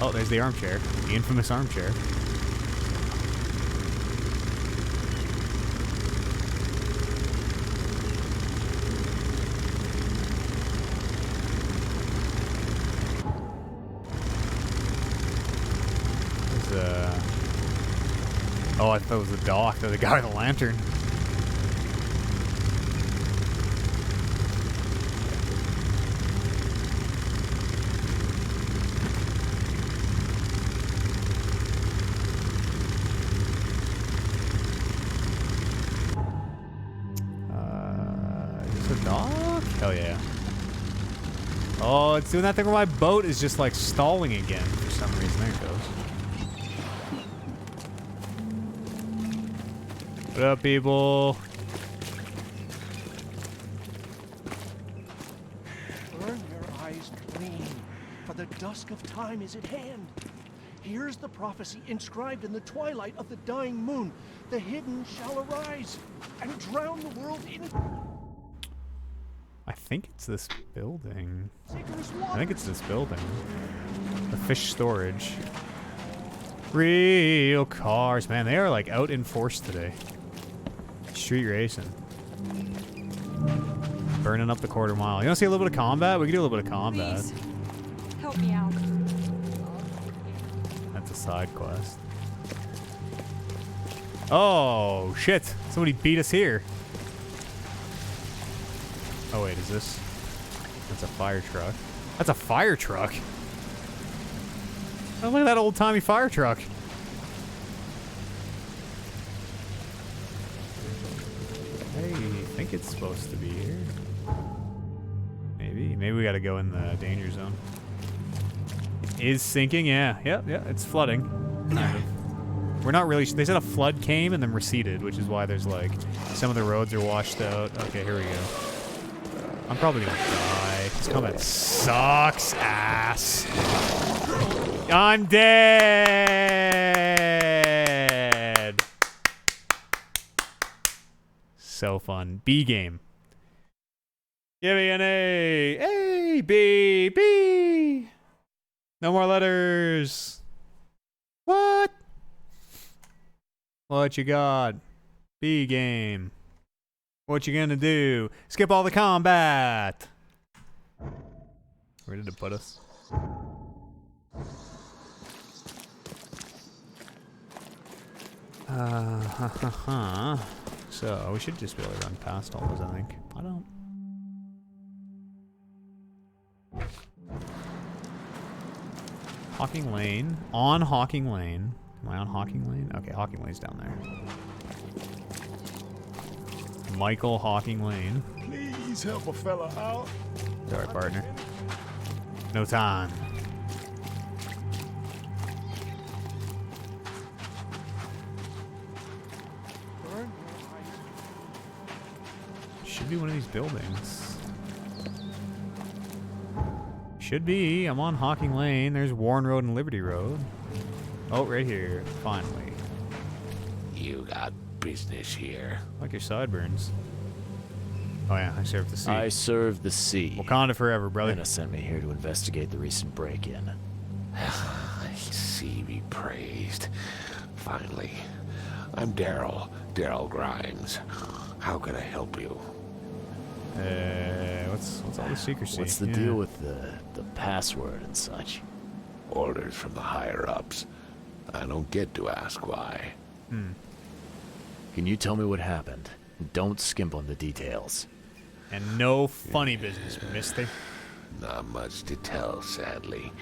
Oh, there's the armchair. The infamous armchair. Oh, I thought it was the dock. The guy with the lantern. Is this a dock? Hell yeah. Oh, it's doing that thing where my boat is just like stalling again for some reason. There it goes. What up, people? Burn your eyes clean, for the dusk of time is at hand. Here's the prophecy inscribed in the twilight of the dying moon. The hidden shall arise and drown the world in... I think it's this building. I think it's this building. The fish storage. Real cars. Man, they are like out in force today. Street racing. Burning up the quarter mile. You want to see a little bit of combat? We can do a little bit of combat. Please, help me out. That's a side quest. Oh, shit. Somebody beat us here. Oh, wait, is this? That's a fire truck. That's a fire truck? Oh, look at that old-timey fire truck. I think it's supposed to be here. Maybe we gotta go in the danger zone. It is sinking, yeah. Yep, it's flooding. Kind of. We're not really, they said a flood came and then receded, which is why there's like, some of the roads are washed out. Okay, here we go. I'm probably gonna die. This combat sucks ass. I'm dead. So fun. B game. Give me an A. A, B, B. No more letters. What? What you got? B game. What you gonna do? Skip all the combat. Where did it put us? So, we should just be able to run past all those, I think. I don't. Hawking Lane. On Hawking Lane. Am I on Hawking Lane? Okay, Hawking Lane's down there. Michael Hawking Lane. Please help a fella out. Sorry, partner. No time. Should be one of these buildings. Should be. I'm on Hawking Lane. There's Warren Road and Liberty Road. Oh, right here. Finally. You got business here. Like your sideburns. Oh yeah, I serve the sea. I serve the sea. Wakanda forever, brother. Anna sent me here to investigate the recent break-in. Sea be praised. Finally. I'm Daryl Grimes. How can I help you? What's all the secrecy? What's the deal with the password and such? Orders from the higher-ups. I don't get to ask why. Can you tell me what happened? Don't skimp on the details. And no funny business, mister. Not much to tell, sadly.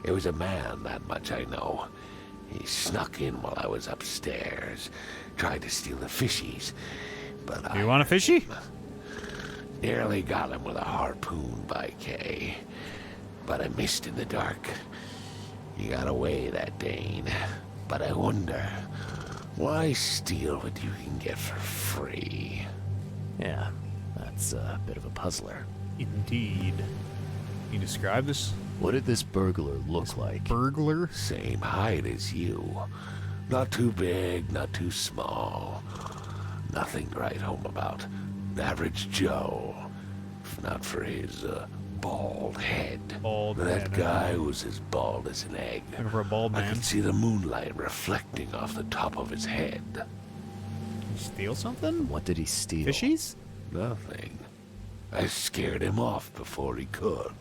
It was a man, that much I know. He snuck in while I was upstairs, tried to steal the fishies, but You want a fishy? Nearly got him with a harpoon by Kay, but I missed in the dark. He got away, that Dane, but I wonder, why steal what you can get for free? Yeah, that's a bit of a puzzler. Indeed. Can you describe this? What did this burglar look like? Burglar? Same height as you. Not too big, not too small. Nothing to write home about. Average Joe. If not for his bald head. That guy was as bald as an egg. Looking for a bald man. I could see the moonlight reflecting off the top of his head. Did he steal something? What did he steal? Fishies? Nothing. I scared him off before he could.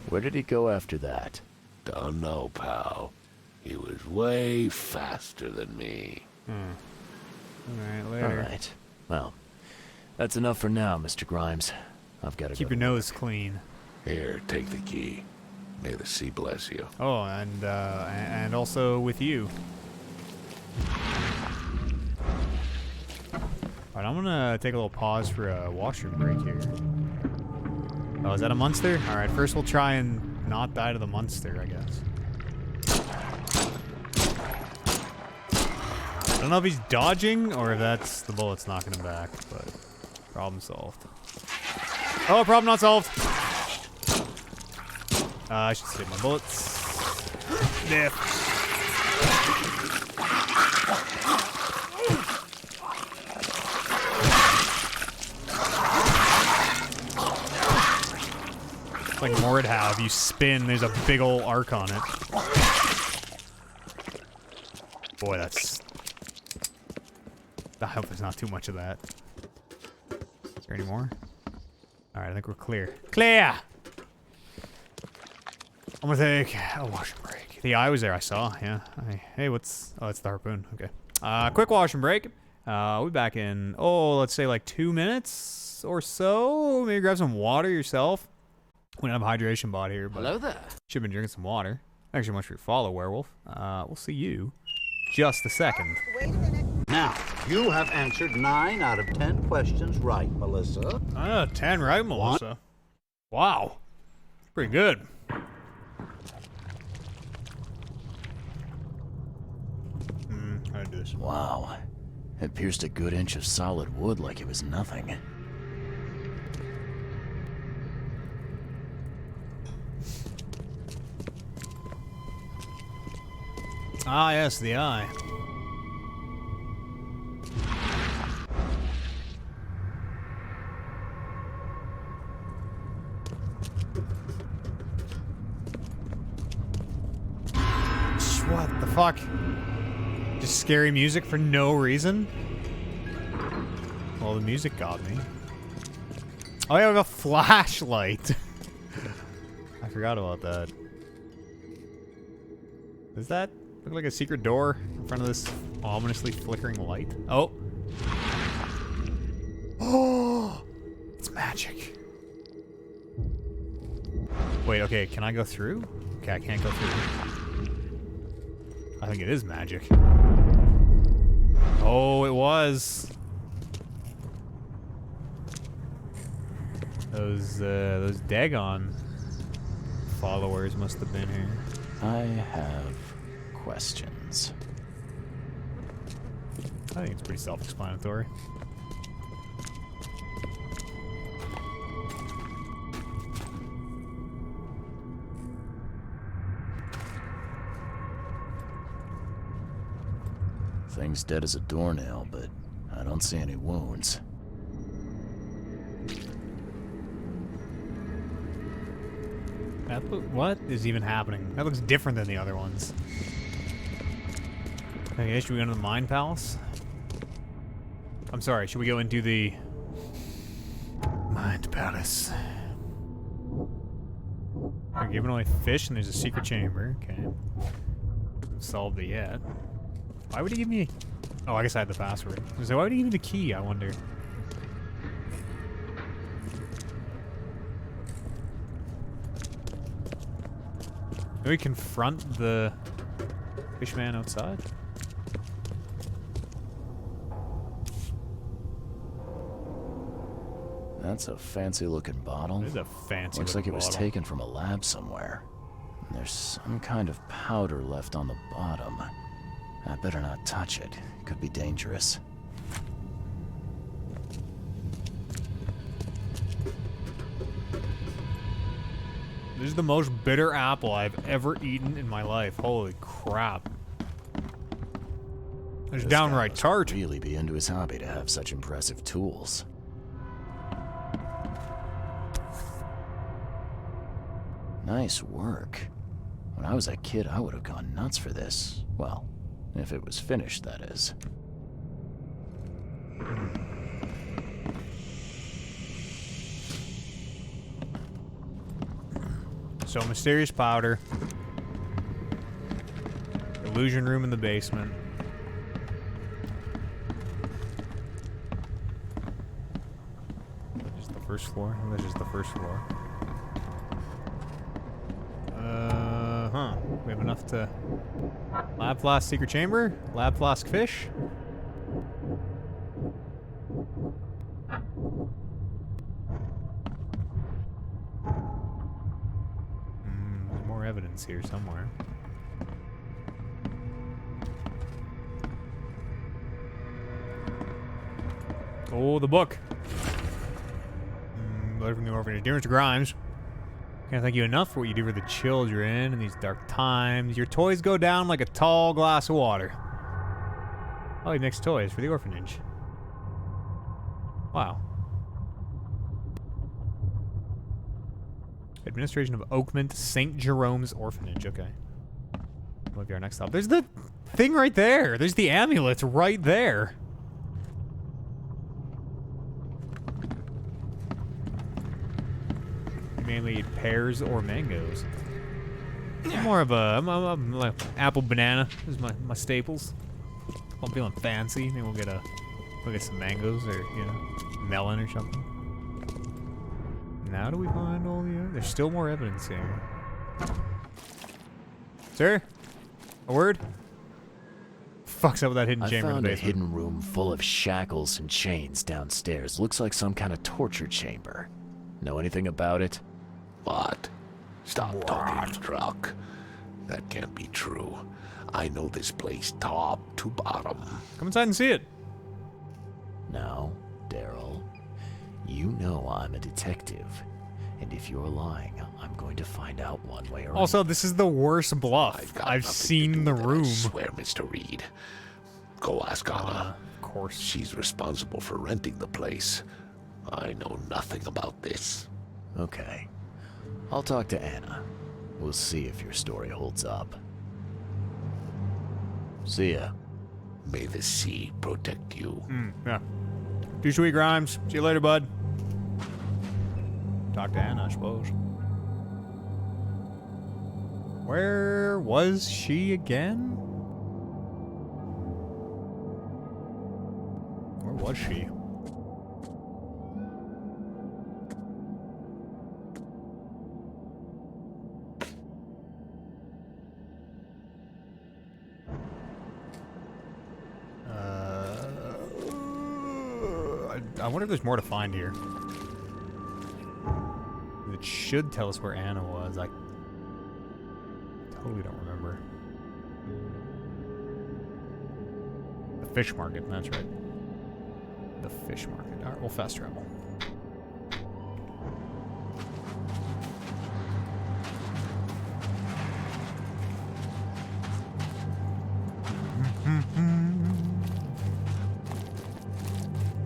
Where did he go after that? Don't know, pal. He was way faster than me. Alright, later. Alright. Well, that's enough for now, Mr. Grimes. I've got to Keep go. your nose clean. Here, take the key. May the sea bless you. Oh, and also with you. Alright, I'm gonna take a little pause for a washroom break here. Oh, is that a monster? Alright, first we'll try and not die to the monster, I guess. I don't know if he's dodging or if that's the bullets knocking him back, but problem solved. Oh, problem not solved! I should save my bullets. Death. Like Mordhau, if you spin, there's a big ol' arc on it. Boy, that's... I hope there's not too much of that. Is there any more? Alright, I think we're clear. Clear! I'm gonna take a washroom break. The eye was there, I saw, yeah. Hey, what's... Oh, it's the harpoon, okay. Quick washroom break. We'll be back in, let's say like 2 minutes or so. Maybe grab some water yourself. We don't have a hydration bot here, but... Hello there. Should have been drinking some water. Thanks so much for your follow, Werewolf. We'll see you just a second. Wait a minute. Now, you have answered 9 out of 10 questions right, Melissa. 10 right, Melissa. Wow. Pretty good. How do I do this? Wow. It pierced a good inch of solid wood like it was nothing. Ah, yes, the eye. What the fuck? Just scary music for no reason? Well, the music got me. Oh, yeah, we have a flashlight. I forgot about that. Is that Look like a secret door in front of this ominously flickering light. Oh. Oh! It's magic. Wait, okay, can I go through? Okay, I can't go through. I think it is magic. Oh, it was. Those Dagon followers must have been here. I have questions. I think it's pretty self-explanatory. Thing's dead as a doornail, but I don't see any wounds. What is even happening? That looks different than the other ones. Okay, should we go into the Mind Palace? I'm sorry, should we go into the Mind Palace? They're giving away fish and there's a secret chamber. Okay. Haven't solved it yet. Why would he give me... Oh, I guess I had the password. So why would he give me the key, I wonder? Can we confront the fishman outside? That's a fancy-looking bottle. It is a fancy Looks like it was bottle. taken from a lab somewhere. And there's some kind of powder left on the bottom. I better not touch it. It could be dangerous. This is the most bitter apple I've ever eaten in my life. Holy crap. It's downright tart. Really be into his hobby to have such impressive tools. Nice work. When I was a kid, I would have gone nuts for this. Well, if it was finished, that is. So, mysterious powder. Illusion room in the basement. Just the first floor? That's just the first floor. We have enough to... Lab flask secret chamber? Lab flask fish? There's more evidence here somewhere. Oh, the book. Letter from the orphanage. Dear Mr. Grimes, can't thank you enough for what you do for the children in these dark times. Your toys go down like a tall glass of water. Oh, he makes toys for the orphanage. Wow. Administration of Oakmont, St. Jerome's Orphanage. Okay. Might be our next stop. There's the thing right there. There's the amulet right there. You mainly eat pears or mangoes. I'm more of a I'm like apple banana is my staples. If I'm feeling fancy, maybe we'll get some mangoes or melon or something. Now do we find all the... There's still more evidence here. Sir? A word? Fuck's up with that hidden chamber in the I found a basement. hidden room full of shackles and chains downstairs. Looks like some kind of torture chamber. Know anything about it? What? Stop talking, Truck. That can't be true. I know this place top to bottom. Come inside and see it. Now, Daryl, you know I'm a detective. And if you're lying, I'm going to find out one way or another. Also, this is the worst bluff. I've seen the room. I swear, Mr. Reed. Go ask Anna. Of course. She's responsible for renting the place. I know nothing about this. Okay. I'll talk to Anna. We'll see if your story holds up. See ya. May the sea protect you. Yeah. Too sweet, Grimes. See you later, bud. Talk to Anna, I suppose. Where was she again? Where was she? I wonder if there's more to find here. It should tell us where Anna was. I totally don't remember. The fish market, that's right. The fish market. Alright, we'll fast travel.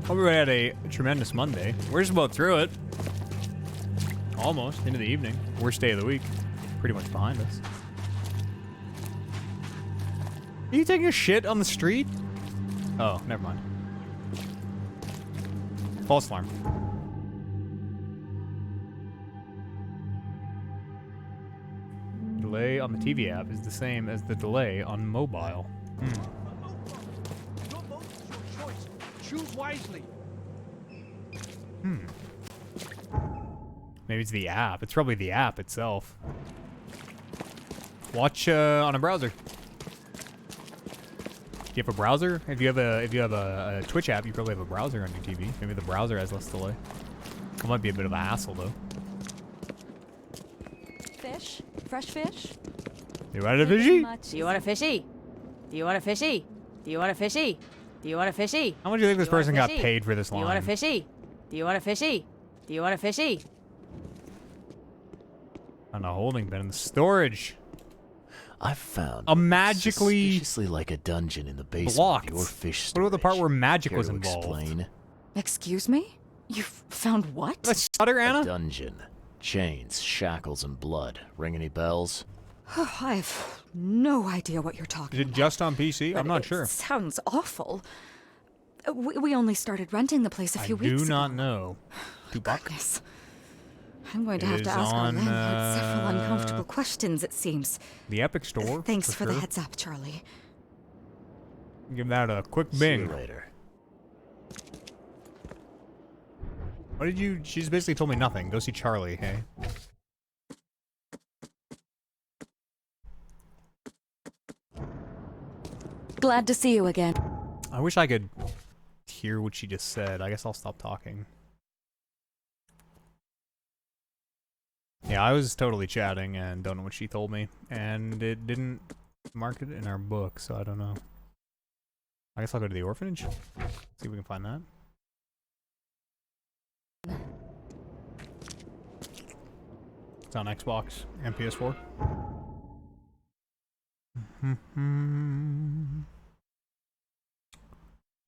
Hope everybody had a tremendous Monday. We're just about through it. Almost into the evening. Worst day of the week. Pretty much behind us. Are you taking a shit on the street? Oh, never mind. False alarm. Delay on the TV app is the same as the delay on mobile. Your vote is your choice. Choose wisely. Maybe it's the app. It's probably the app itself. Watch on a browser. Do you have a browser? If you have a Twitch app, you probably have a browser on your TV. Maybe the browser has less delay. It might be a bit of a hassle though. Fish? Fresh fish? You want a fishy? Do you want a fishy? Do you want a fishy? Do you want a fishy? Do you want a fishy? How much do you think this person got paid for this line? Do you want a fishy? Do you want a fishy? Do you want a fishy? On a holding bin in the storage. I've found a magically suspiciously like a dungeon in the basement blocked. of your fish What storage. about the part where magic Care was to involved? Explain? Excuse me? You've found what? Let's stutter, Anna? A dungeon. Chains, shackles, and blood. Ring any bells? I've no idea what you're talking Is it just on PC? I'm not sure. Sounds awful. We only started renting the place a few weeks ago. I do not know. Goodness. I'm going to have to ask our landlord several uncomfortable questions, it seems. The Epic Store. Thanks for the sure. heads up, Charlie. Give that a quick See bing. you later. What did you... She's basically told me nothing. Go see Charlie, hey? Glad to see you again. I wish I could hear what she just said. I guess I'll stop talking. Yeah, I was totally chatting and don't know what she told me. And it didn't mark it in our book, so I don't know. I guess I'll go to the orphanage. See if we can find that. It's on Xbox and PS4.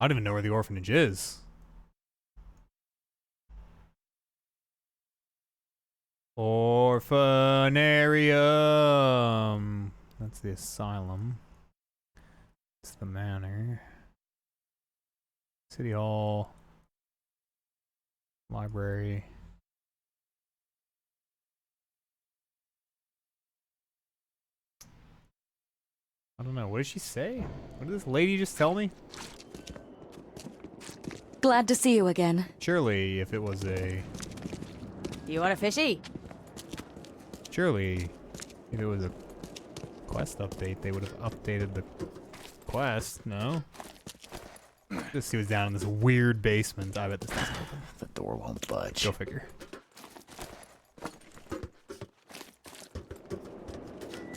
I don't even know where the orphanage is. Orphanarium. That's the asylum. It's the manor. City Hall. Library. I don't know. What did she say? What did this lady just tell me? Glad to see you again. Surely, if it was a... Do you want a fishy? Surely, if it was a quest update, they would have updated the quest, no? Let's see what's down in this weird basement. I bet this doesn't open. The door won't budge. Go figure.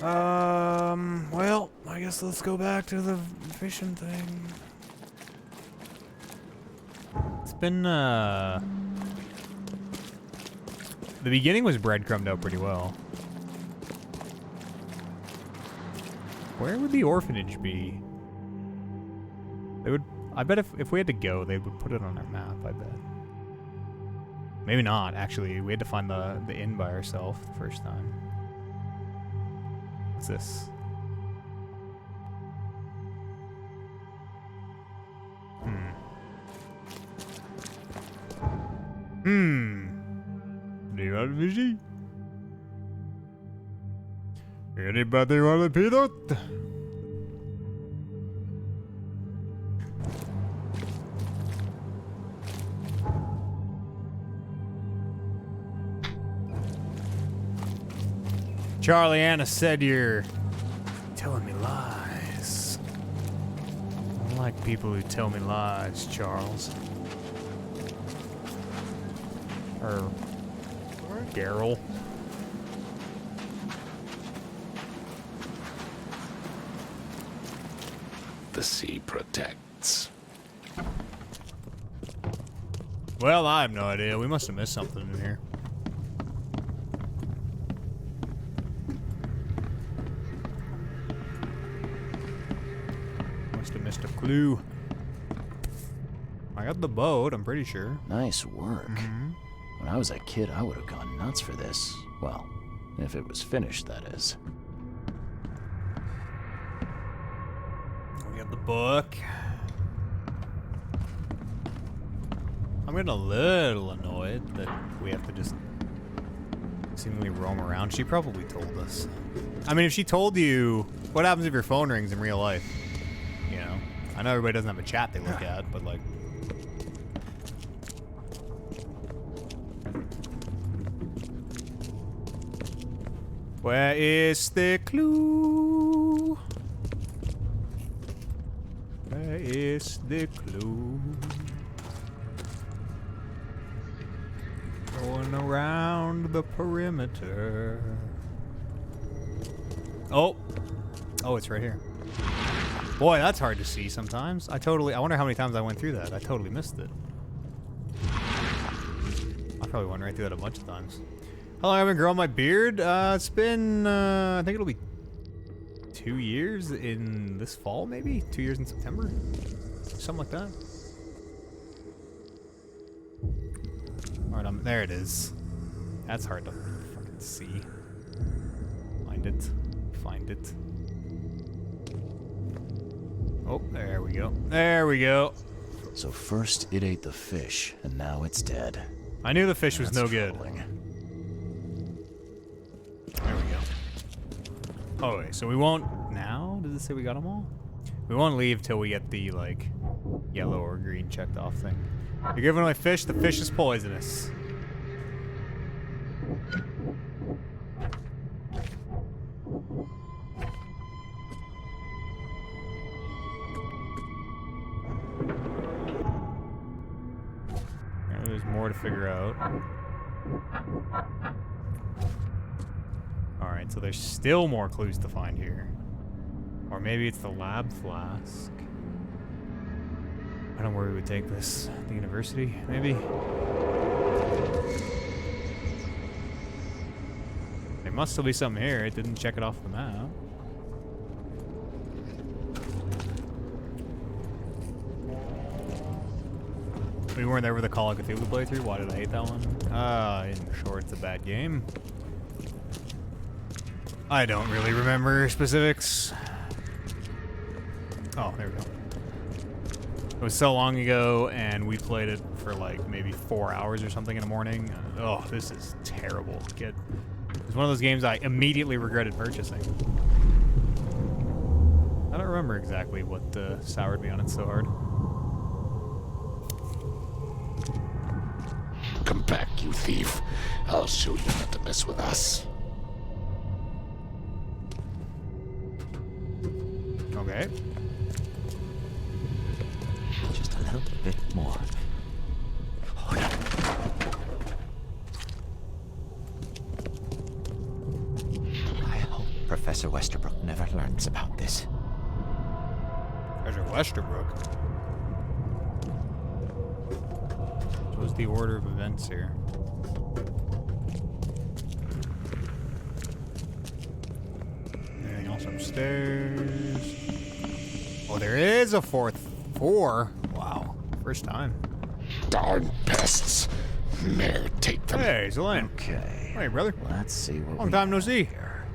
Well, I guess let's go back to the fishing thing. It's been, the beginning was breadcrumbed out pretty well. Where would the orphanage be? They would, I bet if we had to go, they would put it on our map, I bet. Maybe not, actually. We had to find the inn by ourselves the first time. What's this? Do you want a fishy? Anybody want a peanut? Charlie Anna said you're telling me lies. I don't like people who tell me lies, Charles. Or Daryl. The sea protects. Well, I have no idea. We must have missed something in here. Must have missed a clue. I got the boat, I'm pretty sure. Nice work. When I was a kid, I would have gone nuts for this. Well, if it was finished, that is. We got the book. I'm getting a little annoyed that we have to just seemingly roam around. She probably told us. I mean, if she told you, what happens if your phone rings in real life? You know? I know everybody doesn't have a chat they look at, but like... Where is the clue? Where is the clue? Going around the perimeter. Oh. Oh, it's right here. Boy, that's hard to see sometimes. I wonder how many times I went through that. I totally missed it. I probably went right through that a bunch of times. How long have I been growing my beard? It's been, I think it'll be 2 years in this fall, maybe? 2 years in September? Something like that. Alright, there it is. That's hard to fucking see. Find it. Find it. Oh, there we go. There we go. So first it ate the fish, and now it's dead. I knew the fish was no good. There we go. Oh, wait, so we won't now? Does it say we got them all? We won't leave till we get the, like, yellow or green checked off thing. You're giving away fish? The fish is poisonous. There's more to figure out. Alright, so there's still more clues to find here. Or maybe it's the lab flask. I don't know where we would take this. The university, maybe? There must still be something here. It didn't check it off the map. We weren't there with the Call of Cthulhu playthrough. Why did I hate that one? In short, it's a bad game. I don't really remember specifics. Oh, there we go. It was so long ago, and we played it for like maybe 4 hours or something in the morning. Oh, this is terrible. It's one of those games I immediately regretted purchasing. I don't remember exactly what soured me on it so hard. Come back, you thief. I'll show you not to mess with us. Okay. Just a little bit more. I hope Professor Westerbrook never learns about this. Professor Westerbrook? What's the order of events here? Anything else upstairs? Oh, there is a fourth. 4? Wow. First time. Darn pests. Mayor, take them. Hey, Zelaine. Okay. Hey, brother. Let's see what Long time no see. Here.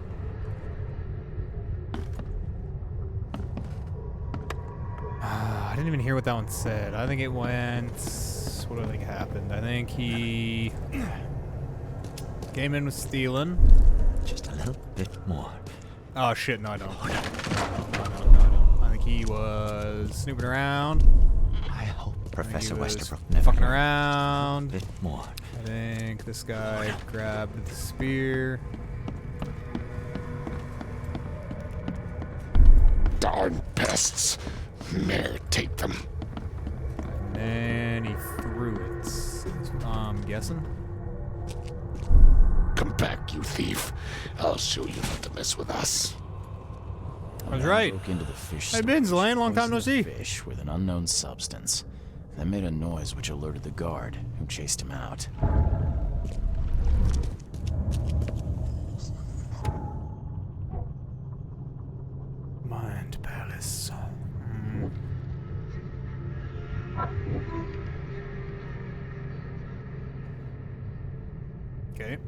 I didn't even hear what that one said. I think it went... What do I think happened? I think he came in with stealing. Just a little bit more. Oh shit, no I don't. No, I don't. I think he was snooping around. I hope Professor Westerbrook never fucking learns around. A bit more. I think this guy grabbed the spear. Darn pests. Mayor, take them. And he threw it. That's what I'm guessing. Come back, you thief. I'll show you not to mess with us. I was right. Broke into the fish Hey, Binz, Lane, long time no see. Fish with an unknown substance. That made a noise which alerted the guard, who chased him out. Mind Palace. Okay.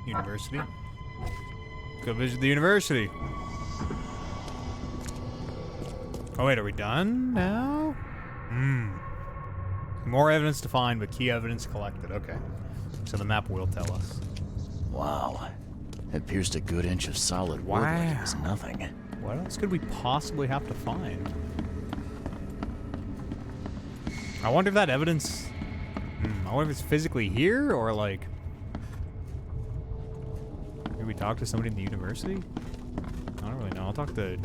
University. Let's go visit the university. Oh wait, are we done now? More evidence to find, but key evidence collected. Okay. So the map will tell us. Wow. It pierced a good inch of solid wood like it was nothing. What else could we possibly have to find? I wonder if that evidence... I wonder if it's physically here, or like... Maybe we talk to somebody in the university? I don't really know. I'll talk to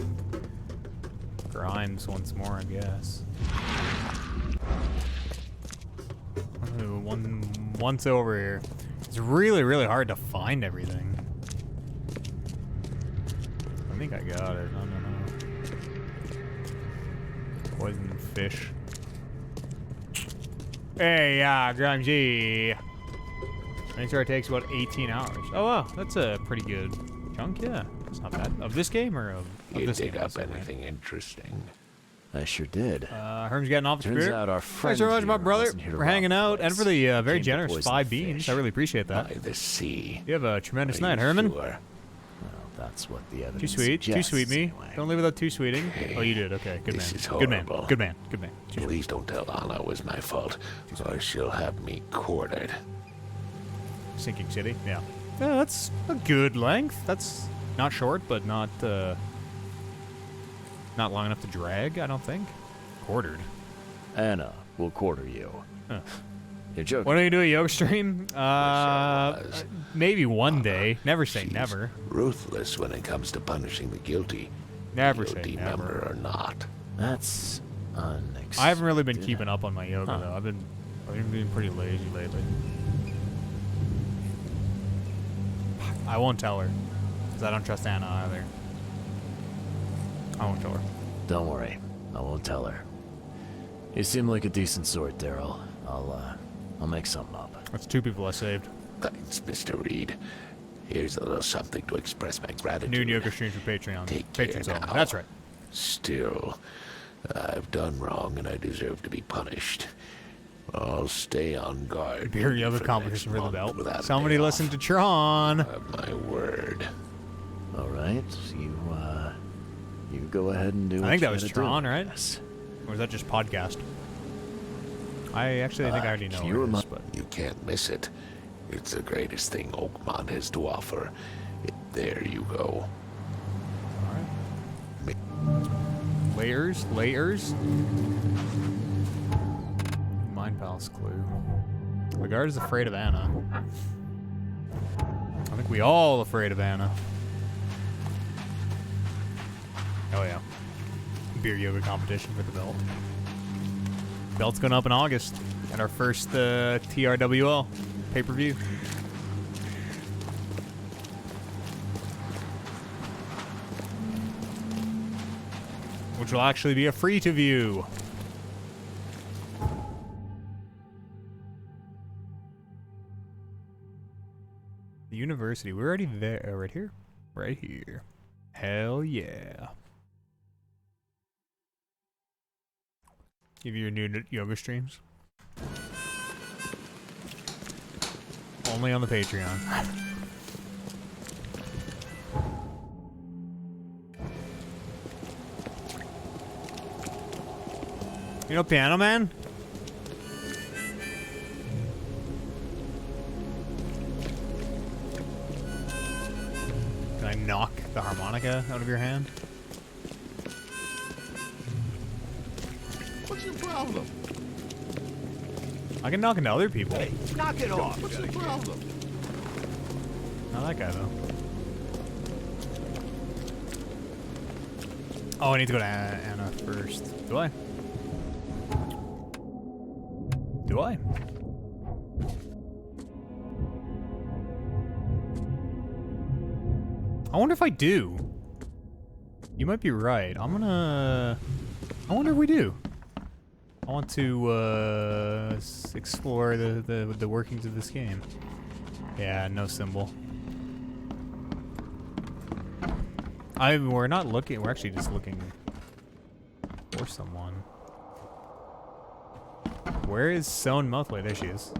Grimes once more, I guess. Once over here. It's really, really hard to find everything. I think I got it. I don't know. Poison fish. Hey, Grimes G. I'm sure it takes about 18 hours. Oh, wow. That's a pretty good chunk, yeah. That's not bad. Of this game or of this game? You dig up anything interesting? I sure did. Herm's getting off the Turns spirit. out our friend Thanks so much, my brother, wasn't here to for hanging rob out the and for the very Came to generous poison 5 the beans. fish. I really appreciate that. By the sea. You have a tremendous Are night, you Herman. sure? Well, that's what the evidence Too sweet. Too suggests, sweet me. anyway. Don't leave without too sweeting. Oh, you did. Okay. Good This man. is Good man. horrible. Good man. Good man. Please don't tell Anna it was my fault, or she'll have me quartered. Sinking City. Yeah. Yeah, that's a good length. That's not short, but not long enough to drag, I don't think. Quartered. Anna will quarter you. Huh. You're joking. When do you do a yoga stream? Maybe one day. Never say She's never. ruthless when it comes to punishing the guilty. Never say guilty never. member or not. That's unexpected. I haven't really been keeping up on my yoga though. I've been being pretty lazy lately. I won't tell her, because I don't trust Anna either. I won't tell her. Don't worry, I won't tell her. You seem like a decent sort, Daryl. I'll make something up. That's 2 people I saved. Thanks, Mr. Reed. Here's a little something to express my gratitude. New yoga streams for Patreon. Take Patrons care only. now. That's right. Still, I've done wrong and I deserve to be punished. I'll stay on guard. Beer yoga for competition next for the month belt. without a Somebody day listen off. to Tron. My word. All right, you go ahead and do. I what think you that was gotta Tron, do. right? Yes. Or was that just podcast? I actually think I already know can what you it is, remi- but You can't miss it. It's the greatest thing Oakmont has to offer. There you go. layers. Mind Palace clue. The guard is afraid of Anna. I think we all afraid of Anna. Oh yeah. Beer yoga competition for the belt. Belt's going up in August at our first TRWL pay-per-view. Which will actually be a free-to-view. The university. We're already there. Right here? Right here. Hell yeah. Give you your new yoga streams. Only on the Patreon. You know Piano Man? Can I knock the harmonica out of your hand? What's your problem? I can knock into other people. Hey, knock it off. What's the problem? Not that guy, though. Oh, I need to go to Anna first. Do I? Do I? I wonder if I do. You might be right. I wonder if we do. I want to explore the workings of this game. Yeah, no symbol. We're not looking. We're actually just looking for someone. Where is Sewn Mouthway? There she is.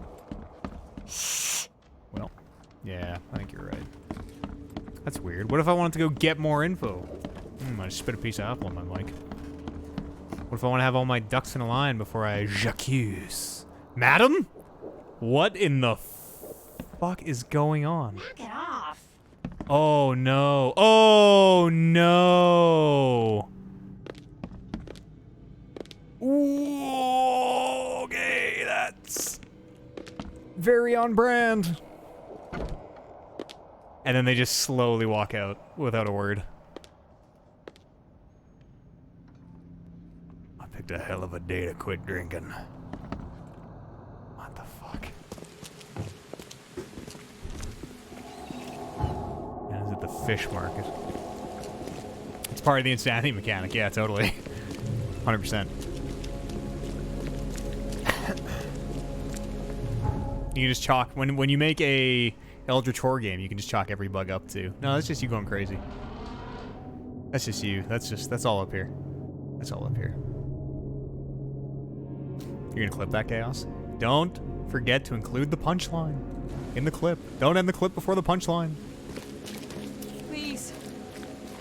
Well, yeah, I think you're right. That's weird. What if I wanted to go get more info? I just spit a piece of apple on my mic. What if I want to have all my ducks in a line before I j'accuse? Madam? What in the fuck is going on? Knock it off. Oh no. Oh no. Ooh, okay, that's very on brand. And then they just slowly walk out without a word. I picked a hell of a day to quit drinking. What the fuck? Yeah, is it the fish market? It's part of the insanity mechanic. Yeah, totally. 100%. You can just chalk when you make a Eldritch Horror game, you can just chalk every bug up to. No, that's just you going crazy. That's just you. That's all up here. That's all up here. You're gonna clip that chaos? Don't forget to include the punchline in the clip. Don't end the clip before the punchline. Please,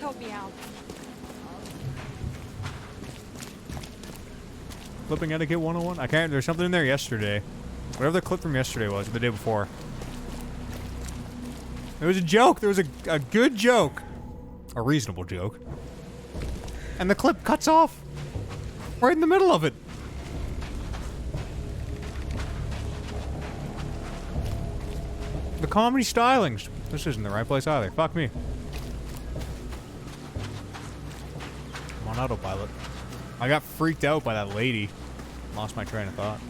help me out. Clipping etiquette 101? I can't. There's something in there yesterday. Whatever the clip from yesterday was, or the day before. There was a joke. There was a good joke. A reasonable joke. And the clip cuts off. Right in the middle of it. The comedy stylings. This isn't the right place either. Fuck me. I'm on autopilot. I got freaked out by that lady. Lost my train of thought.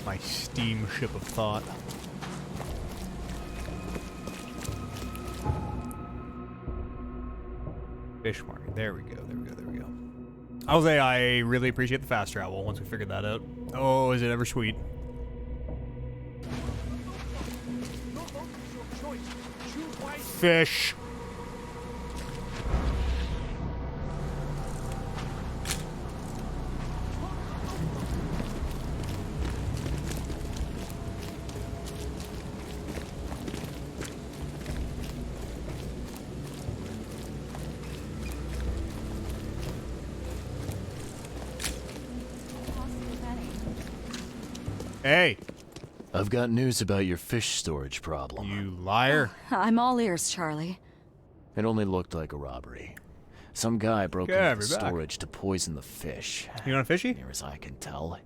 My steamship of thought. Fish market. There we go. There we go. There we go. I'll say I really appreciate the fast travel once we figured that out. Oh, is it ever sweet? Fish. Hey! I've got news about your fish storage problem. You liar. I'm all ears, Charlie. It only looked like a robbery. Some guy broke into the storage to poison the fish. You want a fishy? Near as I can tell,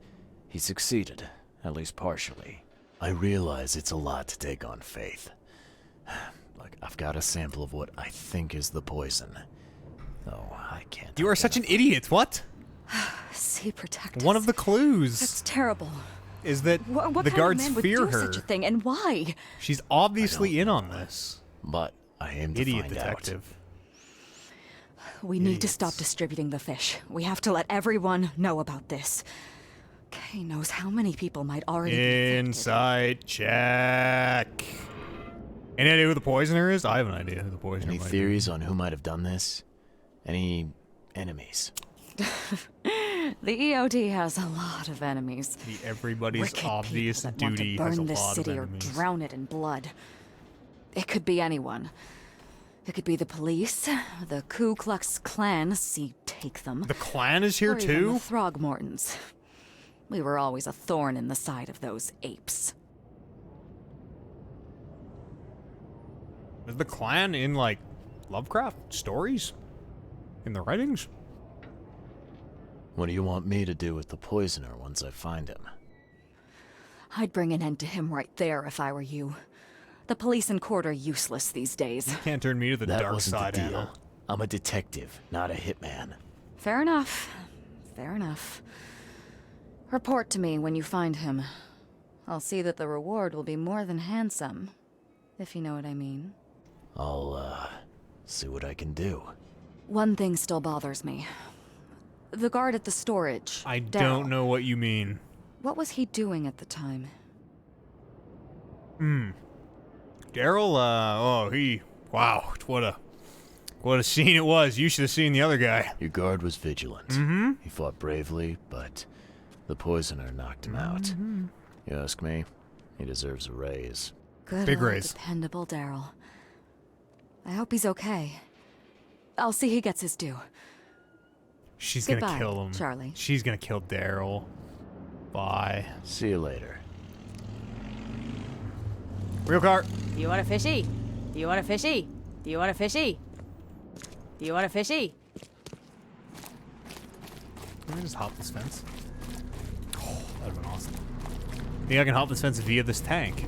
he succeeded, at least partially. I realize it's a lot to take on faith. Look, I've got a sample of what I think is the poison. Oh, I can't. You are such an idiot. What? See, protect us. One of the clues. That's terrible. Is that what the kind guards of man fear would do her? Such a thing, and why? She's obviously in on this. But I aim to Idiot find detective. We need to stop distributing the fish. We have to let everyone know about this. Kay knows how many people might already be Insight check. Any idea who the poisoner is? I have an idea who the poisoner Any might theories on who might have done this? Any enemies? The EOD has a lot of enemies. Everybody's Wicked obvious people that want to duty burn has a this lot city of or enemies. drown it in blood. It could be anyone. It could be the police, the Ku Klux Klan. See, take them. The Klan is here or even too? the Throgmortons. We were always a thorn in the side of those apes. Is the Klan in, like, Lovecraft stories? In the writings? What do you want me to do with the poisoner once I find him? I'd bring an end to him right there if I were you. The police and court are useless these days. You can't turn me to the That dark wasn't side, the deal. Anna. I'm a detective, not a hitman. Fair enough. Fair enough. Report to me when you find him. I'll see that the reward will be more than handsome, if you know what I mean. I'll, see what I can do. One thing still bothers me. The guard at the storage. I Daryl. don't know what you mean. What was he doing at the time? Daryl, wow, what a scene it was. You should have seen the other guy. Your guard was vigilant. Mm-hmm. He fought bravely, but the poisoner knocked him out. You ask me, he deserves a raise. Good Big old raise. dependable Daryl. I hope he's okay. I'll see he gets his due. She's Goodbye, gonna kill him. Charlie. She's gonna kill Daryl. Bye. See you later. Real car. Do you want a fishy? Do you want a fishy? Do you want a fishy? Do you want a fishy? Can I just hop this fence? Oh, that'd have been awesome. Think I can hop this fence via this tank?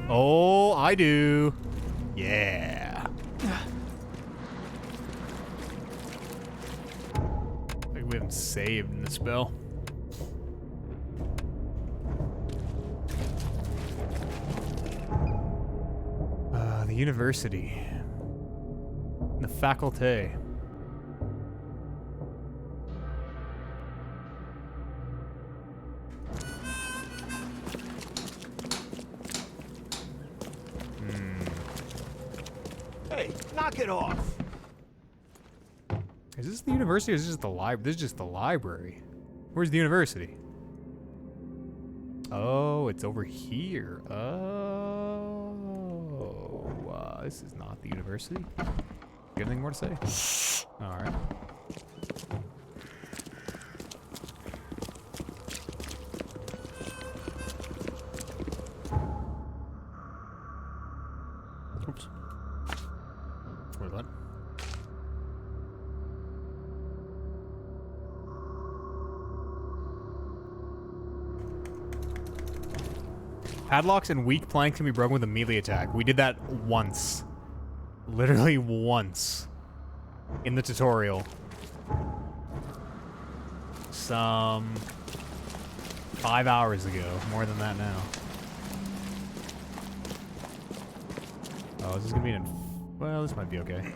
Oh, I do. Yeah. I think we haven't saved in this spell. The university. The faculty. Hey, knock it off. Is this the university or is this just the library? This is just the library. Where's the university? Oh, it's over here. Oh, this is not the university. You have anything more to say? All right. Oops. Wait, what? Padlocks and weak planks can be broken with a melee attack. We did that once. Literally once. In the tutorial. Some 5 hours ago. More than that now. Oh, is this gonna be an... Well, this might be okay.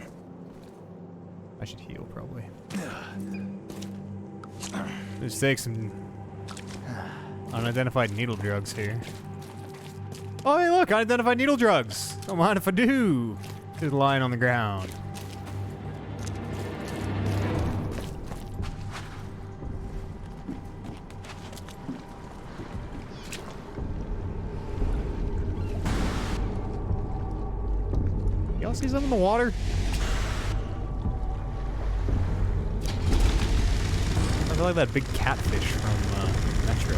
I should heal, probably. Let's take some unidentified needle drugs here. Oh, hey, look, unidentified needle drugs. Don't mind if I do. Just lying on the ground. Y'all see something in the water? I feel like that big catfish from Metro.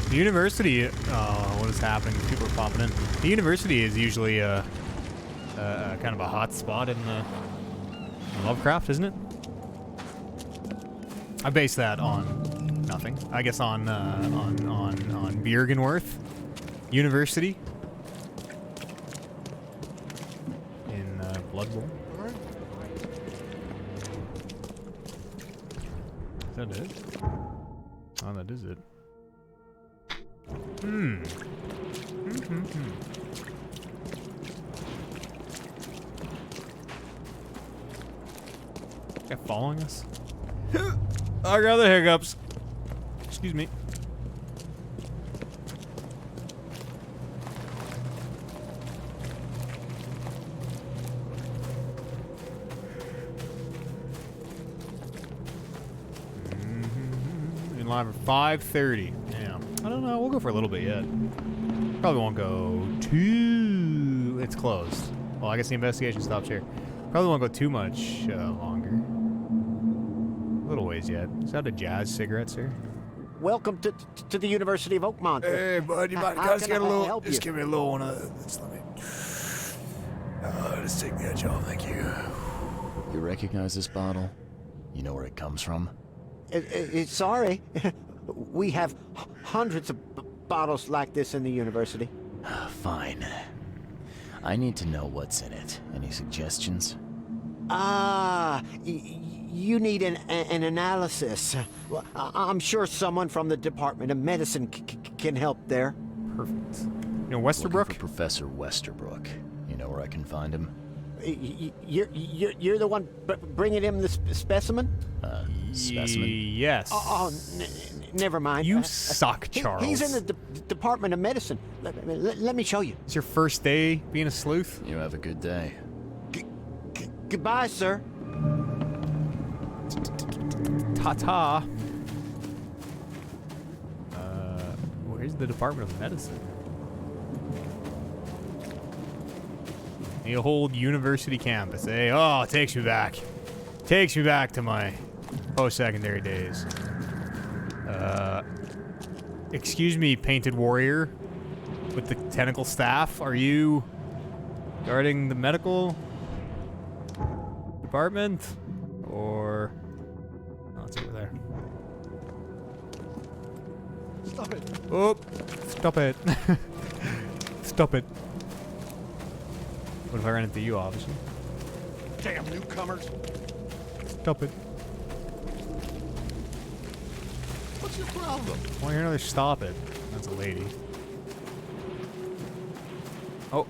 The university, what is happening? People are popping in. The university is usually kind of a hot spot in Lovecraft, isn't it? I base that on nothing. I guess on Bjergenworth University in Blood Bowl. Is that it? Oh, that is it. Guy following us? I got the hiccups. Excuse me. In line for 5:30. Yeah. I don't know. We'll go for a little bit yet. Probably won't go too... It's closed. Well, I guess the investigation stops here. Probably won't go too much longer. A little ways yet. Is that a jazz cigarettes here? Welcome to the University of Oakmont. Hey, bud, you might How can I help you? Just give me a little one of this. Let me. Just take the edge off, thank you. You recognize this bottle? You know where it comes from? Sorry. We have hundreds of bottles like this in the university. Fine. I need to know what's in it. Any suggestions? You need an analysis. Well, I'm sure someone from the Department of Medicine can help there. Perfect. You know Westerbrook? Looking for Professor Westerbrook. You know where I can find him? You're the one bringing him the specimen? Specimen? Yes. Never mind. You suck, Charles. He's in the Department of Medicine. Let me show you. It's your first day being a sleuth? You have a good day. Goodbye, sir. Ta-ta. Where's the Department of Medicine? The whole university campus, eh? Oh, it takes me back. Takes me back to my post-secondary days. Excuse me, painted warrior with the tentacle staff. Are you guarding the medical department? Or... Oh, it's over there. Stop it. Oh, stop it. Stop it. What if I ran into you, obviously? Damn newcomers. Stop it. What's your problem? I want to hear another stop it. That's a lady. Oh.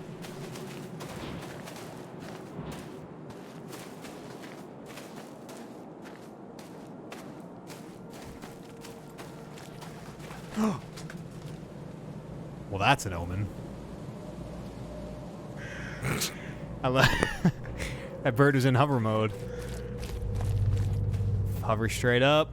Well, that's an omen. That bird was in hover mode. Hover straight up.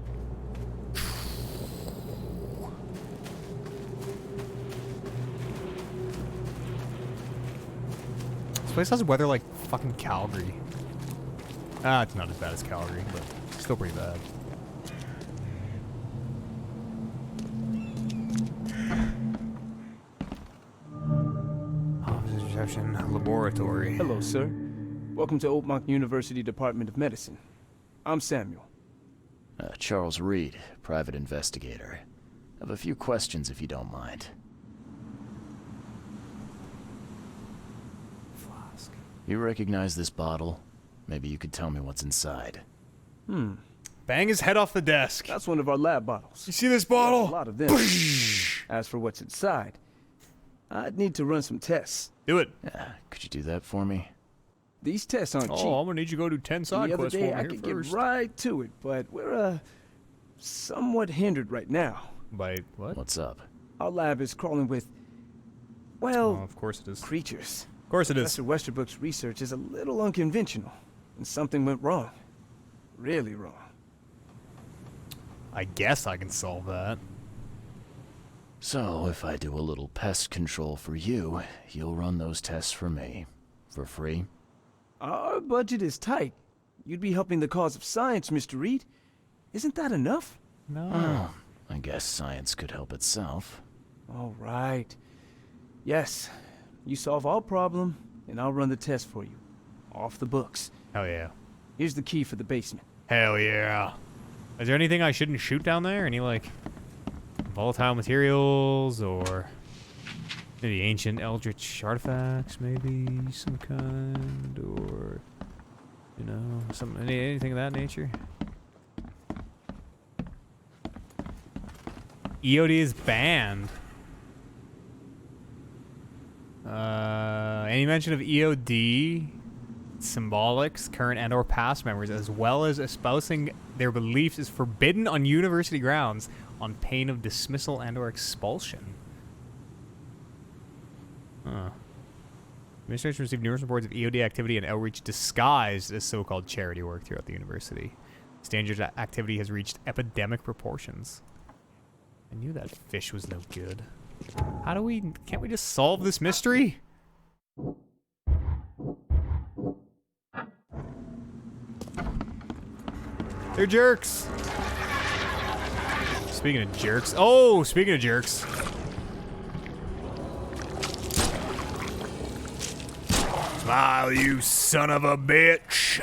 This place has weather like fucking Calgary. It's not as bad as Calgary, but still pretty bad. Laboratory. Hello, sir. Welcome to Oakmont University Department of Medicine. I'm Samuel. Charles Reed, private investigator. I have a few questions if you don't mind. Flask. You recognize this bottle? Maybe you could tell me what's inside. Bang his head off the desk. That's one of our lab bottles. You see this bottle? A lot of them. As for what's inside, I'd need to run some tests. Do it. Could you do that for me? These tests aren't cheap. Oh, I'm gonna need you to go do 10 side The other quests day, for me I here could first. get right to it, but we're somewhat hindered right now. By what? What's up? Our lab is crawling with, well, of course it is. Creatures. Of course it is. Professor Westerbrook's research is a little unconventional, and something went wrong. Really wrong. I guess I can solve that. So, if I do a little pest control for you, you'll run those tests for me. For free? Our budget is tight. You'd be helping the cause of science, Mr. Reed. Isn't that enough? No. Oh, I guess science could help itself. All right. Yes, you solve our problem, and I'll run the test for you. Off the books. Hell yeah. Here's the key for the basement. Hell yeah. Is there anything I shouldn't shoot down there? Any, like, volatile materials, or maybe ancient eldritch artifacts, maybe, some kind, or, you know, anything of that nature? EOD is banned. Any mention of EOD, symbolics, current and or past memories, as well as espousing their beliefs, is forbidden on university grounds on pain of dismissal and or expulsion. Administration received numerous reports of EOD activity and outreach disguised as so-called charity work throughout the university. This dangerous activity has reached epidemic proportions. I knew that fish was no good. How do we... Can't we just solve this mystery? They're jerks. Speaking of jerks. Oh, speaking of jerks. Smile, you son of a bitch.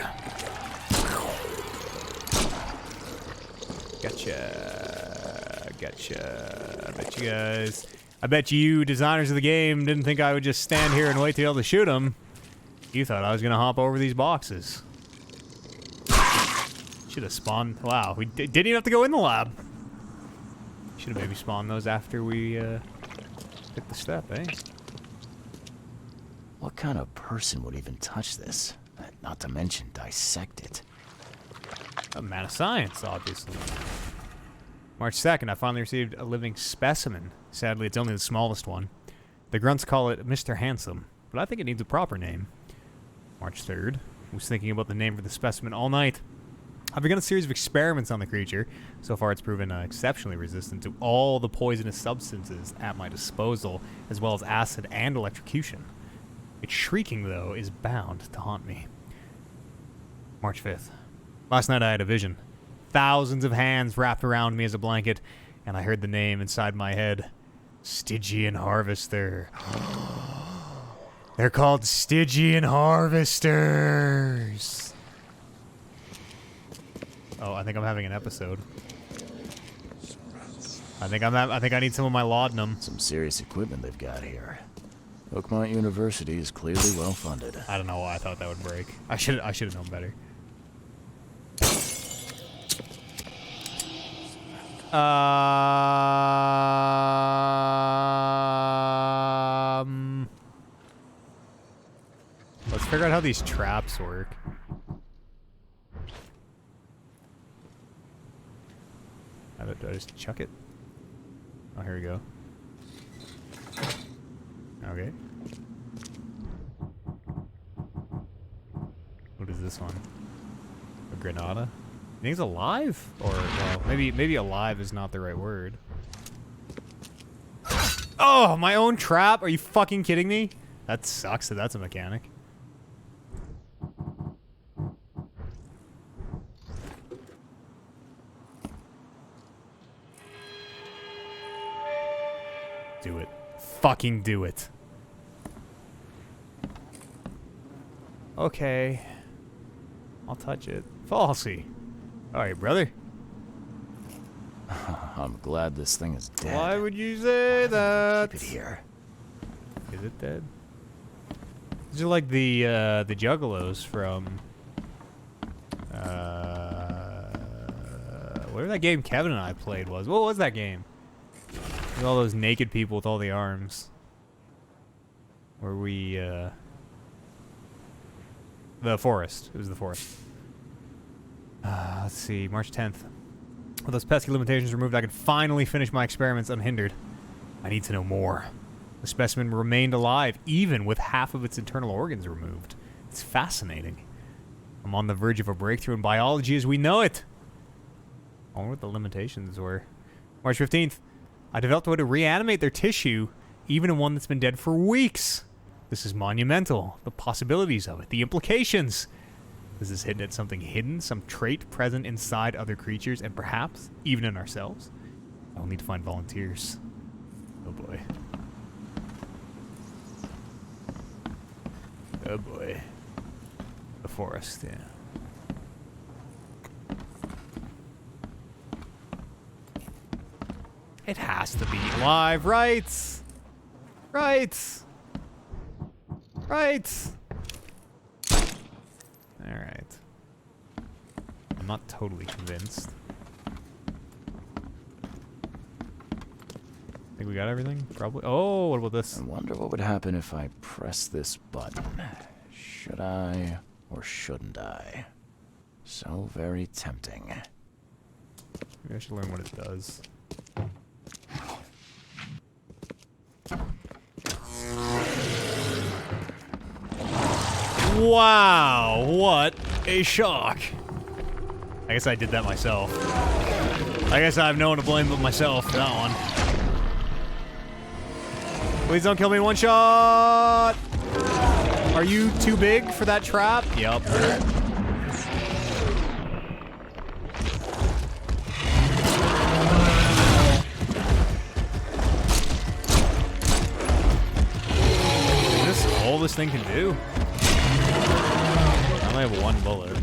Gotcha. I bet you designers of the game didn't think I would just stand here and wait to be able to shoot him. You thought I was gonna hop over these boxes. Should have spawned. Wow, we didn't even have to go in the lab. Should have maybe spawned those after we took the step, eh? What kind of person would even touch this? Not to mention dissect it. A man of science, obviously. March 2nd, I finally received a living specimen. Sadly, it's only the smallest one. The grunts call it Mr. Handsome, but I think it needs a proper name. March 3rd, I was thinking about the name for the specimen all night. I've begun a series of experiments on the creature. So far, it's proven exceptionally resistant to all the poisonous substances at my disposal, as well as acid and electrocution. Its shrieking, though, is bound to haunt me. March 5th. Last night I had a vision. Thousands of hands wrapped around me as a blanket, and I heard the name inside my head. Stygian Harvester. They're called Stygian Harvesters. Oh, I think I'm having an episode. I think I need some of my laudanum. Some serious equipment they've got here. Oakmont University is clearly well funded. I don't know why I thought that would break. I should have known better. Let's figure out how these traps work. Do I just chuck it? Oh, here we go. Okay. What is this one? A Granada? You think it's alive? Or, well, maybe alive is not the right word. Oh, my own trap? Are you fucking kidding me? That sucks that that's a mechanic. Do it. Fucking do it. Okay. I'll touch it. Falsy. Alright, brother. I'm glad this thing is dead. Why would you say that? Keep it here. Is it dead? These are like the Juggalos from whatever that game Kevin and I played was. What was that game? With all those naked people with all the arms. Where we the forest. It was the forest. Let's see, March 10th. With those pesky limitations removed, I could finally finish my experiments unhindered. I need to know more. The specimen remained alive, even with half of its internal organs removed. It's fascinating. I'm on the verge of a breakthrough in biology as we know it. I wonder what the limitations were. March 15th. I developed a way to reanimate their tissue, even in one that's been dead for weeks. This is monumental. The possibilities of it, the implications. This is hitting at something hidden, some trait present inside other creatures, and perhaps even in ourselves. I'll need to find volunteers. Oh boy. Oh boy. The forest, yeah. It has to be alive, right? Right. Right. Alright. I'm not totally convinced. Think we got everything? Probably. Oh, what about this? I wonder what would happen if I press this button. Should I or shouldn't I? So very tempting. Maybe I should learn what it does. Wow, what a shock. I guess I did that myself. I guess I have no one to blame but myself for that one. Please don't kill me in one shot! Are you too big for that trap? Yep. Is this all this thing can do? I only have one bullet.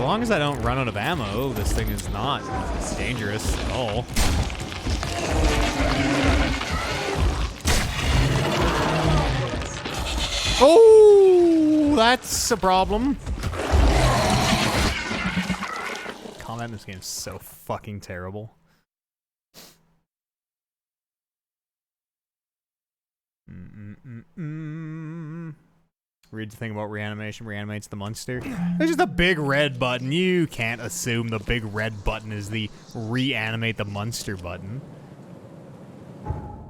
long as I don't run out of ammo, this thing is not dangerous at all. Oh, that's a problem. Combat in this game is so fucking terrible. Read the thing about reanimation. Reanimates the monster. There's just a big red button. You can't assume the big red button is the reanimate the monster button.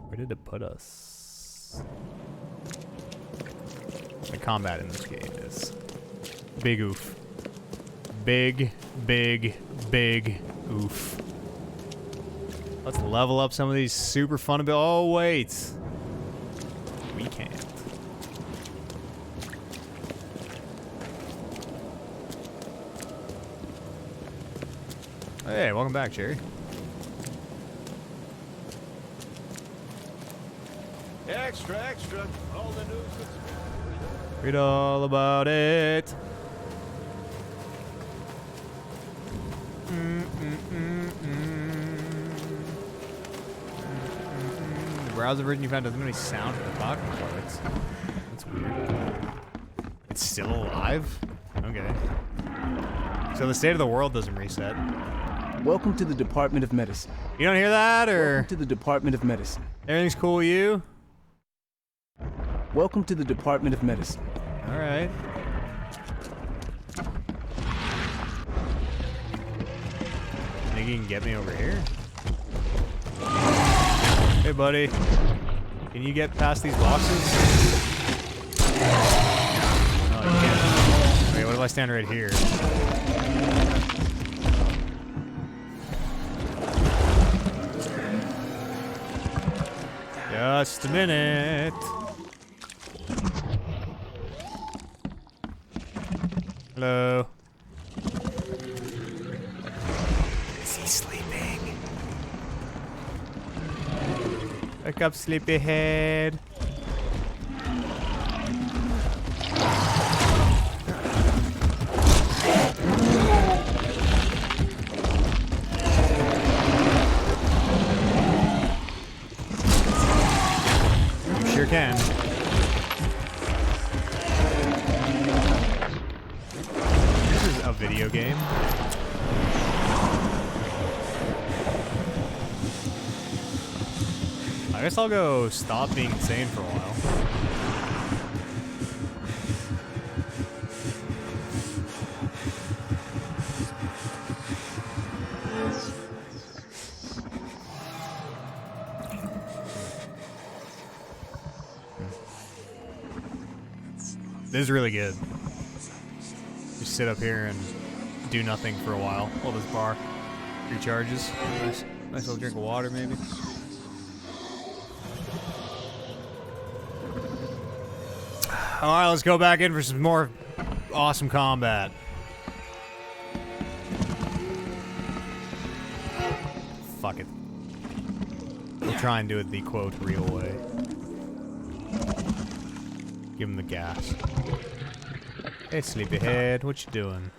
Where did it put us? The combat in this game is big oof. Big, big, big oof. Let's level up some of these super fun abilities. Oh, wait. We can't. Hey, welcome back, Jerry. Extra, extra. All the news that's... Read all about it. The browser version you found doesn't have any sound for the talking parts. That's weird. It's still alive? Okay. So the state of the world doesn't reset. Welcome to the Department of Medicine. You don't hear that, or? Welcome to the Department of Medicine. Everything's cool with you? Welcome to the Department of Medicine. Alright. Think you can get me over here? Hey, buddy. Can you get past these boxes? Oh, you can't. Wait, what if I stand right here? Just a minute. Hello. Is he sleeping? Wake up, sleepyhead. You sure can. A video game. I guess I'll go stop being insane for a while. This is really good. Just sit up here and do nothing for a while this bar recharges. Nice little drink of water, maybe. Alright, let's go back in for some more awesome combat. Fuck it. We'll try and do it the quote real way. Give him the gas. Hey, sleepyhead, what you doing?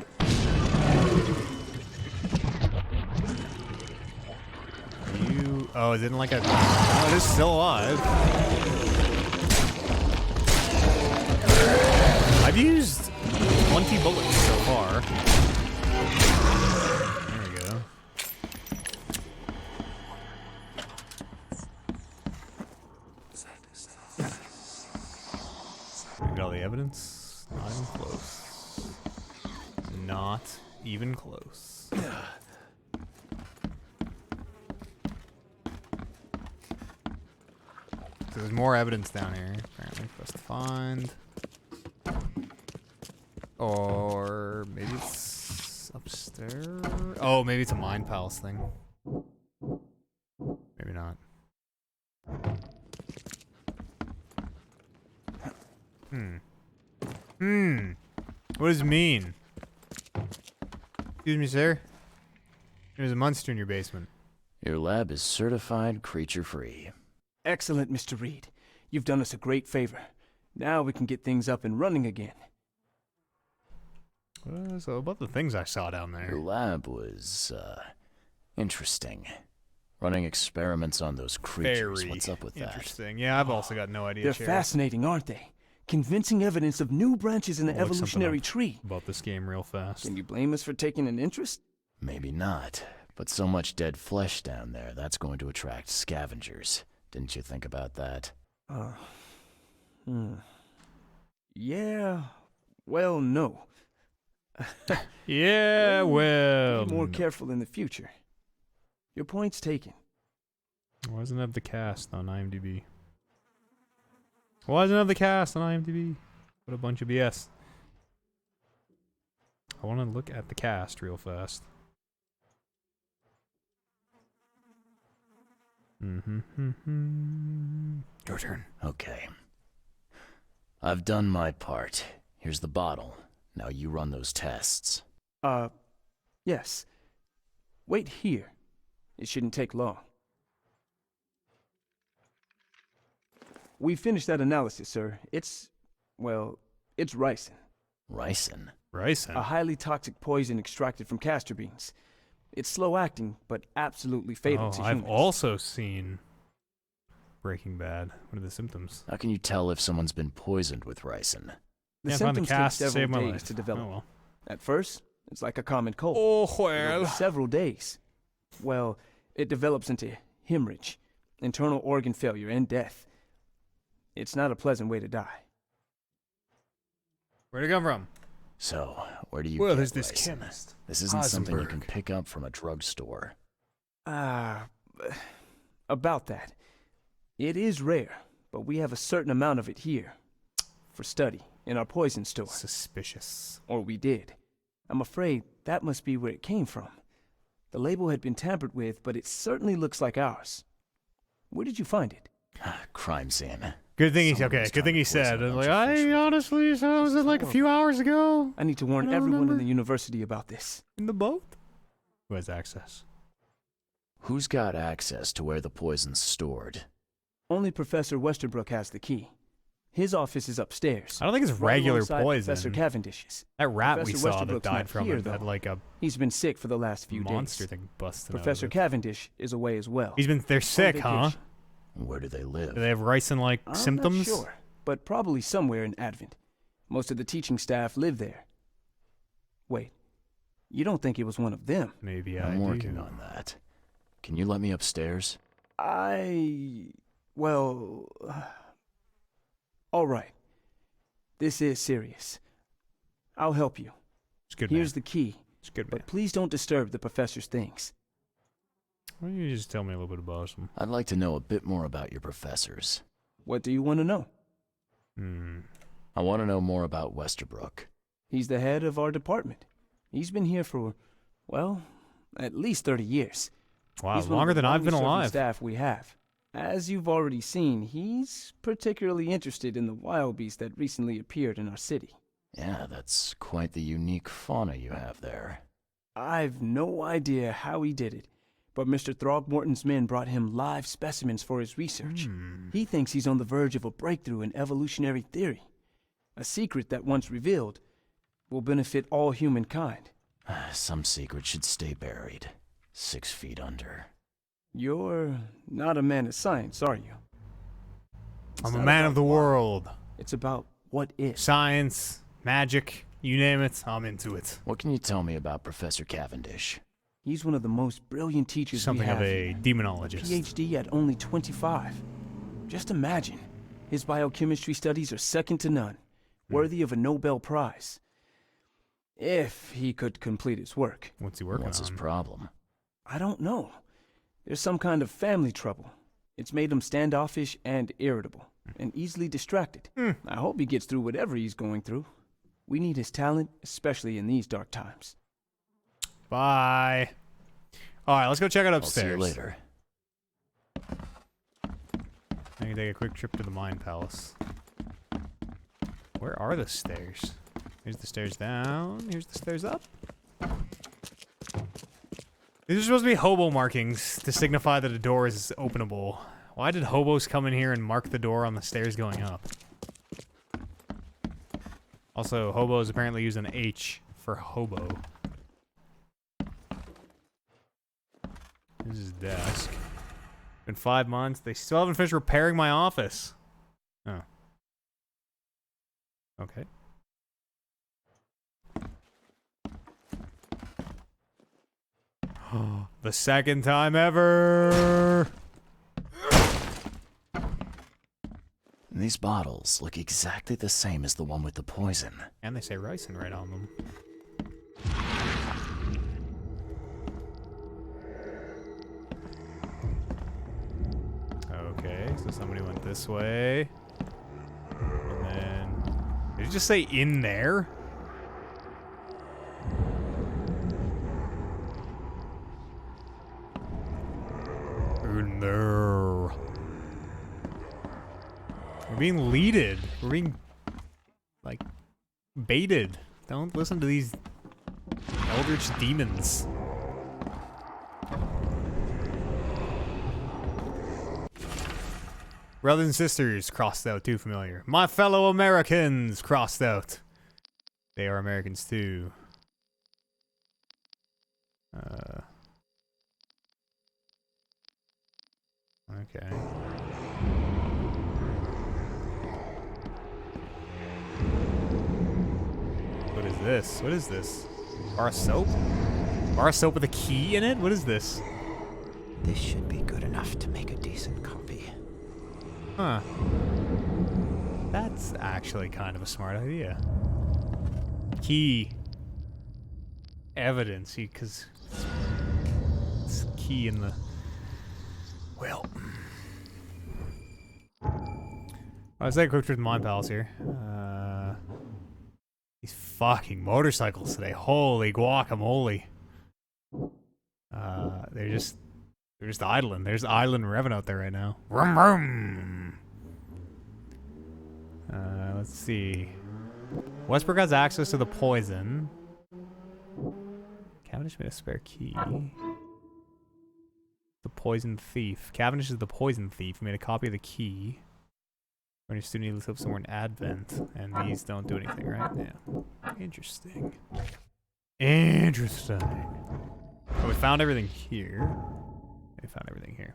You... Oh, is it like a... Oh, it is still alive. I've used 20 bullets so far. There we go. Look at all the evidence. Not even close. Not even close. So there's more evidence down here, apparently, for us to find. Or maybe it's upstairs? Oh, maybe it's a Mind Palace thing. Maybe not. What does it mean? Excuse me, sir? There's a monster in your basement. Your lab is certified creature-free. Excellent, Mr. Reed. You've done us a great favor. Now we can get things up and running again. So about the things I saw down there. Your lab was, interesting. Running experiments on those creatures. Very What's up with that? interesting. Yeah, I've also got no idea. They're Cherry. fascinating, aren't they? Convincing evidence of new branches in the I'll look something evolutionary up tree. about this game real fast. Can you blame us for taking an interest? Maybe not. But so much dead flesh down there, that's going to attract scavengers. Didn't you think about that? Yeah, well, no. Yeah, well. Be more careful in the future. Your point's taken. Why doesn't it have the cast on IMDb? Why doesn't it have the cast on IMDb? What a bunch of BS. I want to look at the cast real fast. Your turn. Okay. I've done my part. Here's the bottle. Now you run those tests. Yes. Wait here. It shouldn't take long. We finished that analysis, sir. It's ricin. Ricin? Ricin? A highly toxic poison extracted from castor beans. It's slow acting, but absolutely fatal to humans. I've also seen Breaking Bad. What are the symptoms? How can you tell if someone's been poisoned with ricin? The Can't find the symptoms cast to take save several my days life. to develop. Oh, well. At first, it's like a common cold. Oh, But over well. several days. Well, it develops into hemorrhage, internal organ failure, and death. It's not a pleasant way to die. Where'd it come from? So, where do you Well, get there's this ricin? chemist, This isn't something you Heisenberg. can pick up from a drugstore. About that. It is rare, but we have a certain amount of it here. For study, in our poison store. Suspicious. Or we did. I'm afraid that must be where it came from. The label had been tampered with, but it certainly looks like ours. Where did you find it? Crime scene. Good thing he's okay. Good thing he said. Like, I honestly saw it like a few hours ago. I need to warn I don't everyone remember. in the university about this. In the boat? Who has access? Who's got access to where the poison's stored? Only Professor Westerbrook has the key. His office is upstairs. I don't think it's right regular alongside poison. Professor Cavendish's. That rat we Professor saw that Westerbrook's died not from here, it had though. like a He's been sick for the last few monster days. thing busting out Professor of it. Cavendish is away as well. They're sick, huh? vacation. Where do they live? Do they have ricin-like I'm symptoms? not sure, but probably somewhere in Advent. Most of the teaching staff live there. Wait, you don't think it was one of them? Maybe I'm working on that. Can you let me upstairs? All right. This is serious. I'll help you. It's good, Here's man. the key. It's good, But please don't disturb the professor's things. Why don't you just tell me a little bit about them? I'd like to know a bit more about your professors. What do you want to know? I want to know more about Westerbrook. He's the head of our department. He's been here for, well, at least 30 years. Wow, He's one of longer the than I've been longest-serving alive. staff we have. As you've already seen, he's particularly interested in the wild beast that recently appeared in our city. Yeah, that's quite the unique fauna you have there. I've no idea how he did it, but Mr. Throgmorton's men brought him live specimens for his research. He thinks he's on the verge of a breakthrough in evolutionary theory. A secret that, once revealed, will benefit all humankind. Some secret should stay buried. 6 feet under. You're not a man of science, are you? I'm a man of the world. It's about what if. Science, magic, you name it, I'm into it. What can you tell me about Professor Cavendish? He's one of the most brilliant teachers Something we have of a here. demonologist. PhD at only 25. Just imagine. His biochemistry studies are second to none, worthy of a Nobel Prize. If he could complete his work. What's he working on? What's his problem? I don't know. There's some kind of family trouble. It's made him standoffish and irritable, and easily distracted. I hope he gets through whatever he's going through. We need his talent, especially in these dark times. Bye. All right, let's go check it upstairs. I'll see you later. I can take a quick trip to the Mind Palace. Where are the stairs? Here's the stairs down. Here's the stairs up. These are supposed to be hobo markings to signify that a door is openable. Why did hobos come in here and mark the door on the stairs going up? Also, hobos apparently use an H for hobo. This is his desk. Been 5 months. They still haven't finished repairing my office. Oh. Okay. The second time ever! These bottles look exactly the same as the one with the poison. And they say ricin right on them. Okay, so somebody went this way. And then... Did you just say in there? In there. We're being leaded. We're being, like, baited. Don't listen to these eldritch demons. Brothers and sisters, crossed out, too familiar. My fellow Americans, crossed out. They are Americans, too. Okay. What is this? What is this? Bar of soap? Bar of soap with a key in it? What is this? This should be good enough to make a decent copy. Huh. That's actually kind of a smart idea. Key. Evidence, because it's key in the... Well... I was taking a quick trip to Mind Palace here. These fucking motorcycles today. Holy guacamole. They're just idling. There's idling revving out there right now. Vroom, vroom. Let's see. Westbrook has access to the poison. Cavendish made a spare key. The poison thief. Cavendish is the poison thief. He made a copy of the key. When your student needs to live somewhere in Advent, and these don't do anything, right? Yeah. Interesting. Interesting. Oh, we found everything here. We found everything here.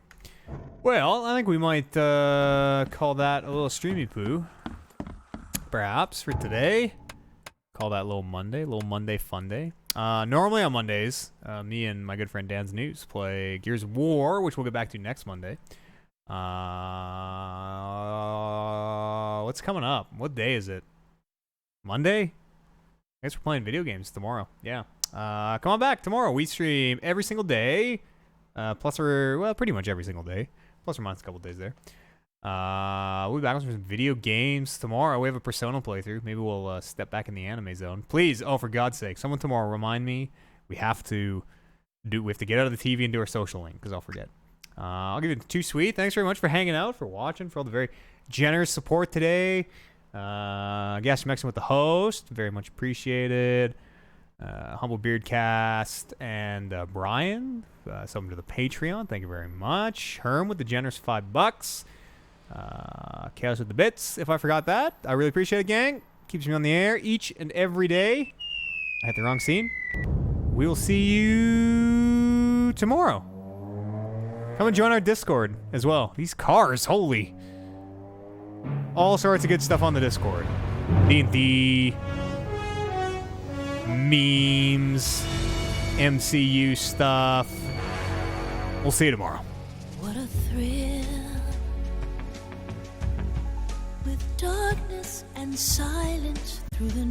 Well, I think we might call that a little streamy poo. Perhaps for today. Call that little Monday fun day. Normally on Mondays, me and my good friend Dan's News play Gears of War, which we'll get back to next Monday. What's coming up? What day is it? Monday? I guess we're playing video games tomorrow. Yeah. Come on back tomorrow. We stream every single day. Pretty much every single day. Plus or minus a couple days there. We'll be back with some video games tomorrow. We have a Persona playthrough. Maybe we'll step back in the anime zone. Please, oh for God's sake, someone tomorrow remind me. We have to get out of the TV and do our social link because I'll forget. I'll give you 2 sweet. Thanks very much for hanging out, for watching, for all the very generous support today. Gas mixing with the host, very much appreciated. Humble Beardcast and Brian, something to the Patreon. Thank you very much. Herm with the generous $5. Chaos with the bits. If I forgot that, I really appreciate it, gang. Keeps me on the air each and every day. I hit the wrong scene. We will see you tomorrow. Come and join our Discord as well. These cars, holy. All sorts of good stuff on the Discord. D&D, memes, MCU stuff. We'll see you tomorrow. What a thrill with darkness and silence through the